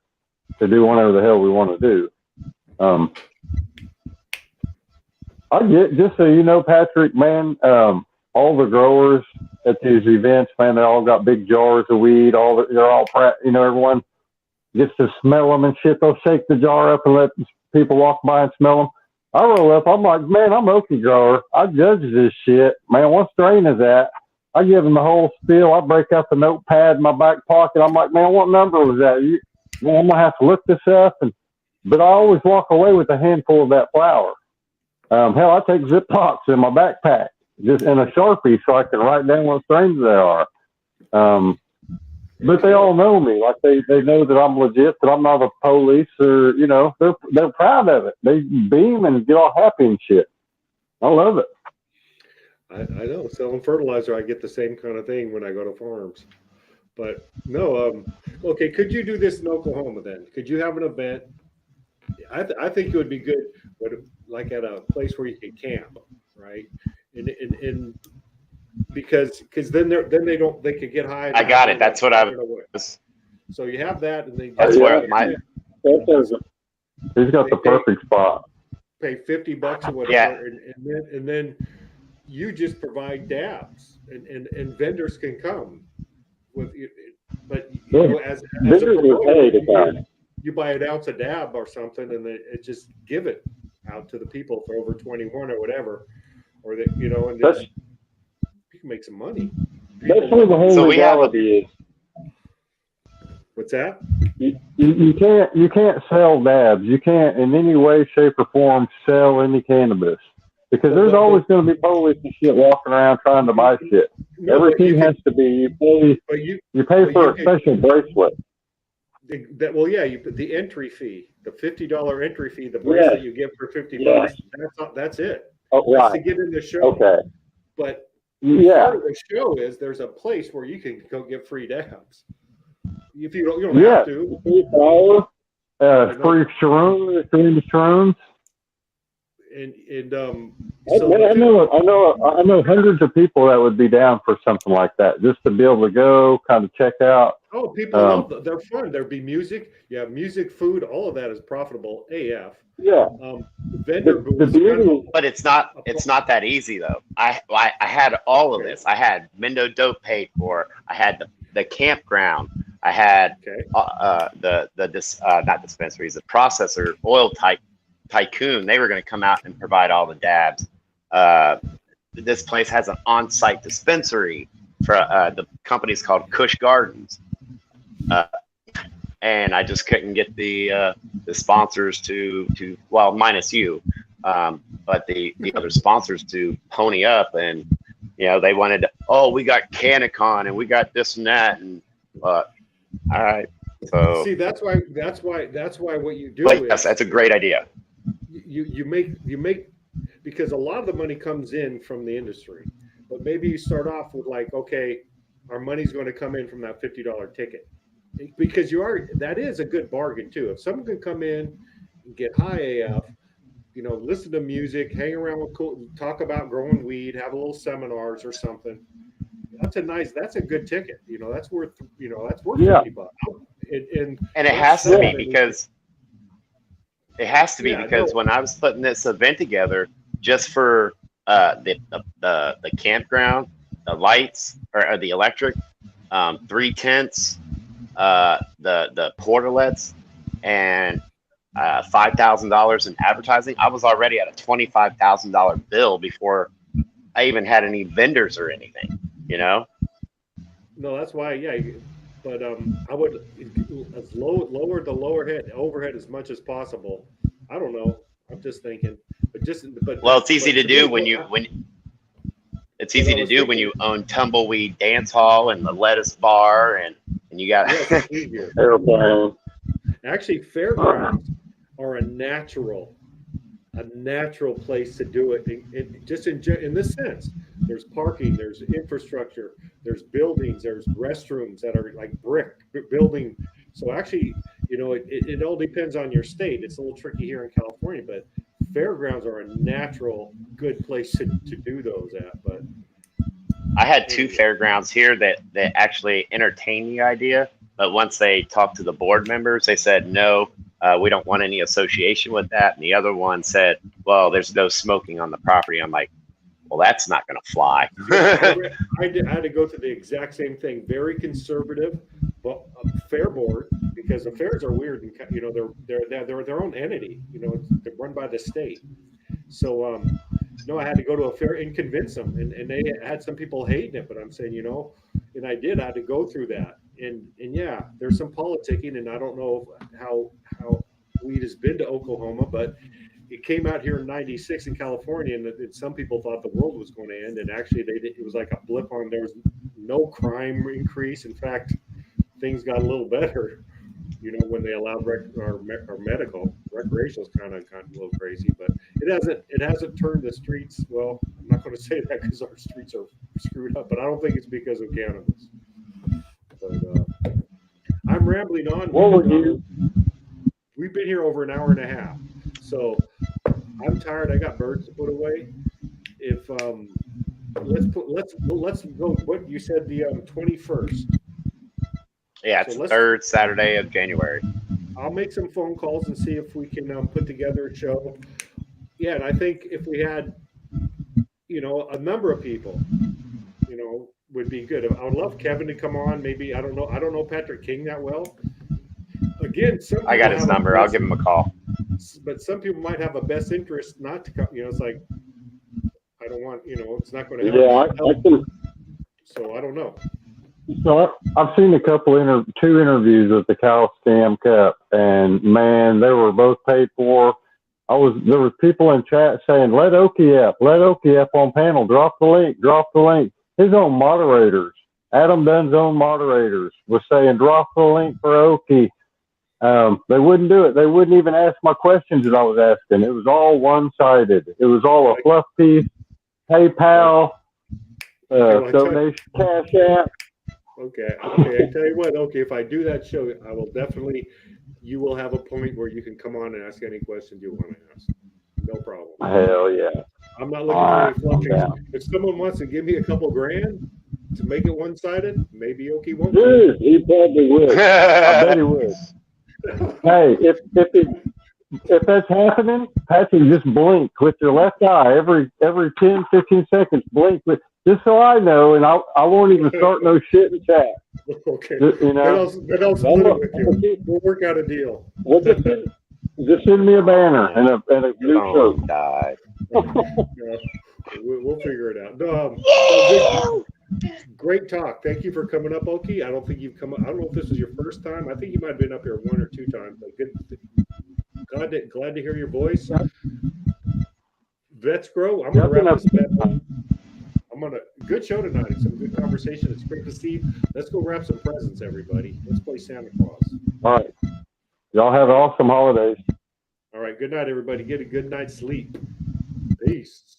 do whatever the hell we want to do. I get, just so you know, Patrick, man, all the growers at these events, man, they all got big jars of weed. They're all, everyone gets to smell them and shit. They'll shake the jar up and let people walk by and smell them. I roll up. I'm like, man, I'm Okie grower. I judge this shit. Man, what strain is that? I give them the whole spiel. I break out the notepad in my back pocket. I'm like, man, what number was that? Man, I'm going to have to look this up. But I always walk away with a handful of that flour. Hell, I take Ziplocs in my backpack, just in a Sharpie so I can write down what strains they are. But they all know me. Like they know that I'm legit, that I'm not a police or, they're proud of it. They beam and get all happy and shit. I love it. I know. Selling fertilizer, I get the same kind of thing when I go to farms. But no, okay, could you do this in Oklahoma then? Could you have an event? I think it would be good, like at a place where you can camp, right? And because then they could get high. I got it. That's what I was. So you have that, and then that's where my. He's got the perfect spot. Pay $50 or whatever, and then you just provide dabs, and vendors can come with you. But as a promoter, you buy an ounce of dab or something, and it just give it out to the people for over 21 or whatever, or that and then you can make some money. That's where the whole legality is. What's that? You can't sell dabs. You can't in any way, shape, or form sell any cannabis because there's always going to be police and shit walking around trying to buy shit. Everything has to be you pay for a special bracelet. You put the entry fee, the $50 entry fee, the bracelet you get for $50. That's it. Oh, right. To get in the show. Okay. But Yeah. part of the show is there's a place where you can go get free dabs. If you don't Yeah. have to. Free power, free shrooms. So I know hundreds of people that would be down for something like that, just to be able to go kind of check out. Oh, people love them. They're fun. There'd be music. You have music, food. All of that is profitable AF. Yeah. Vendor The booths. beauty, But it's not that easy though. I had all of this. I had Mendo Dope paid for. I had the campground. I had not dispensaries, the processor oil tycoon. They were going to come out and provide all the dabs. This place has an on-site dispensary for the company's called Kush Gardens. And I just couldn't get the sponsors to well, minus you, but the other sponsors to pony up, and they wanted to, we got Canicon and we got this and that, and all right. So see, that's why what you do but is, yes, that's a great idea. You make because a lot of the money comes in from the industry, but maybe you start off with like, okay, our money's going to come in from that $50 ticket. Because that is a good bargain too. If someone can come in and get high AF, listen to music, hang around with talk about growing weed, have a little seminars or something. That's a good ticket. That's worth $50. And it has to be because when I was putting this event together, just for the campground, the lights or the electric, 3 tents. The portalets and $5,000 in advertising. I was already at a $25,000 bill before I even had any vendors or anything. No, that's why. Yeah, but I would lower the overhead as much as possible. I don't know. I'm just thinking, well, it's easy to do when you own Tumbleweed Dance Hall and the Lettuce Bar and you got airplane. Actually, fairgrounds are a natural place to do it. Just in this sense, there's parking, there's infrastructure, there's buildings, there's restrooms that are like brick building. So actually, it all depends on your state. It's a little tricky here in California, but fairgrounds are a natural good place to do those at. But I had 2 fairgrounds here that actually entertained the idea, but once they talked to the board members, they said, no, we don't want any association with that. And the other one said, well, there's no smoking on the property. I'm like, well, that's not going to fly. I had to go through the exact same thing. Very conservative, but fair board, because the fairs are weird. And, they're their own entity. They're run by the state. So, no, I had to go to a fair and convince them, and they had some people hating it, but I'm saying, and I had to go through that, and yeah, there's some politicking, and I don't know how weed has been to Oklahoma, but it came out here in '96 in California, and some people thought the world was going to end, and actually it was like a blip on. There was no crime increase. In fact, things got a little better. When they allowed our medical, recreational is kind of a little crazy, but it hasn't turned the streets. Well, I'm not going to say that because our streets are screwed up, but I don't think it's because of cannabis. But I'm rambling on. We've been here over an hour and a half, so I'm tired. I got birds to put away. If let's go. What you said, the 21st. Yeah, it's the 3rd Saturday of January. I'll make some phone calls and see if we can put together a show. Yeah, and I think if we had, a number of people, would be good. I would love Kevin to come on. Maybe I don't know Patrick King that well. Again, I got his number. I'll give him a call. But some people might have a best interest not to come. It's like I don't want. It's not going to help. Yeah, I can. So I don't know. So I've seen two interviews with the Cal Scam Cup, and man, they were both paid for. There was people in chat saying, let Okie up on panel, drop the link. His own moderators, Adam Dunn's own moderators, was saying, drop the link for Okie. They wouldn't do it. They wouldn't even ask my questions that I was asking. It was all one-sided. It was all a fluff piece. PayPal. well, I tell you- donation cash app. Okay. I tell you what. Okay, if I do that show, I will definitely. You will have a point where you can come on and ask any questions you want to ask. No problem. Hell yeah. I'm not looking All for right, any fluffing. I'm down. If someone wants to give me a couple grand to make it one-sided, maybe Okie won't. Dude, he probably would. I bet he would. Hey, if that's happening, Patrick, just blink with your left eye every 10, 15 seconds. Blink with, just so I know, and I won't even start no shit in chat. Okay. You know, Then I'll split it with you. We'll work out a deal. Well, just send me a banner and a new Oh, shirt. died. Yeah, we'll figure it out. No, great talk. Thank you for coming up, Okie. I don't think you've come up. I don't know if this is your first time. I think you might have been up here 1 or 2 times. But good. Glad to hear your voice. Vets Grow. I'm gonna wrap this up. Good show tonight. Some good conversation. It's great to see. Let's go wrap some presents, everybody. Let's play Santa Claus. All right. Y'all have awesome holidays. All right. Good night, everybody. Get a good night's sleep. Peace.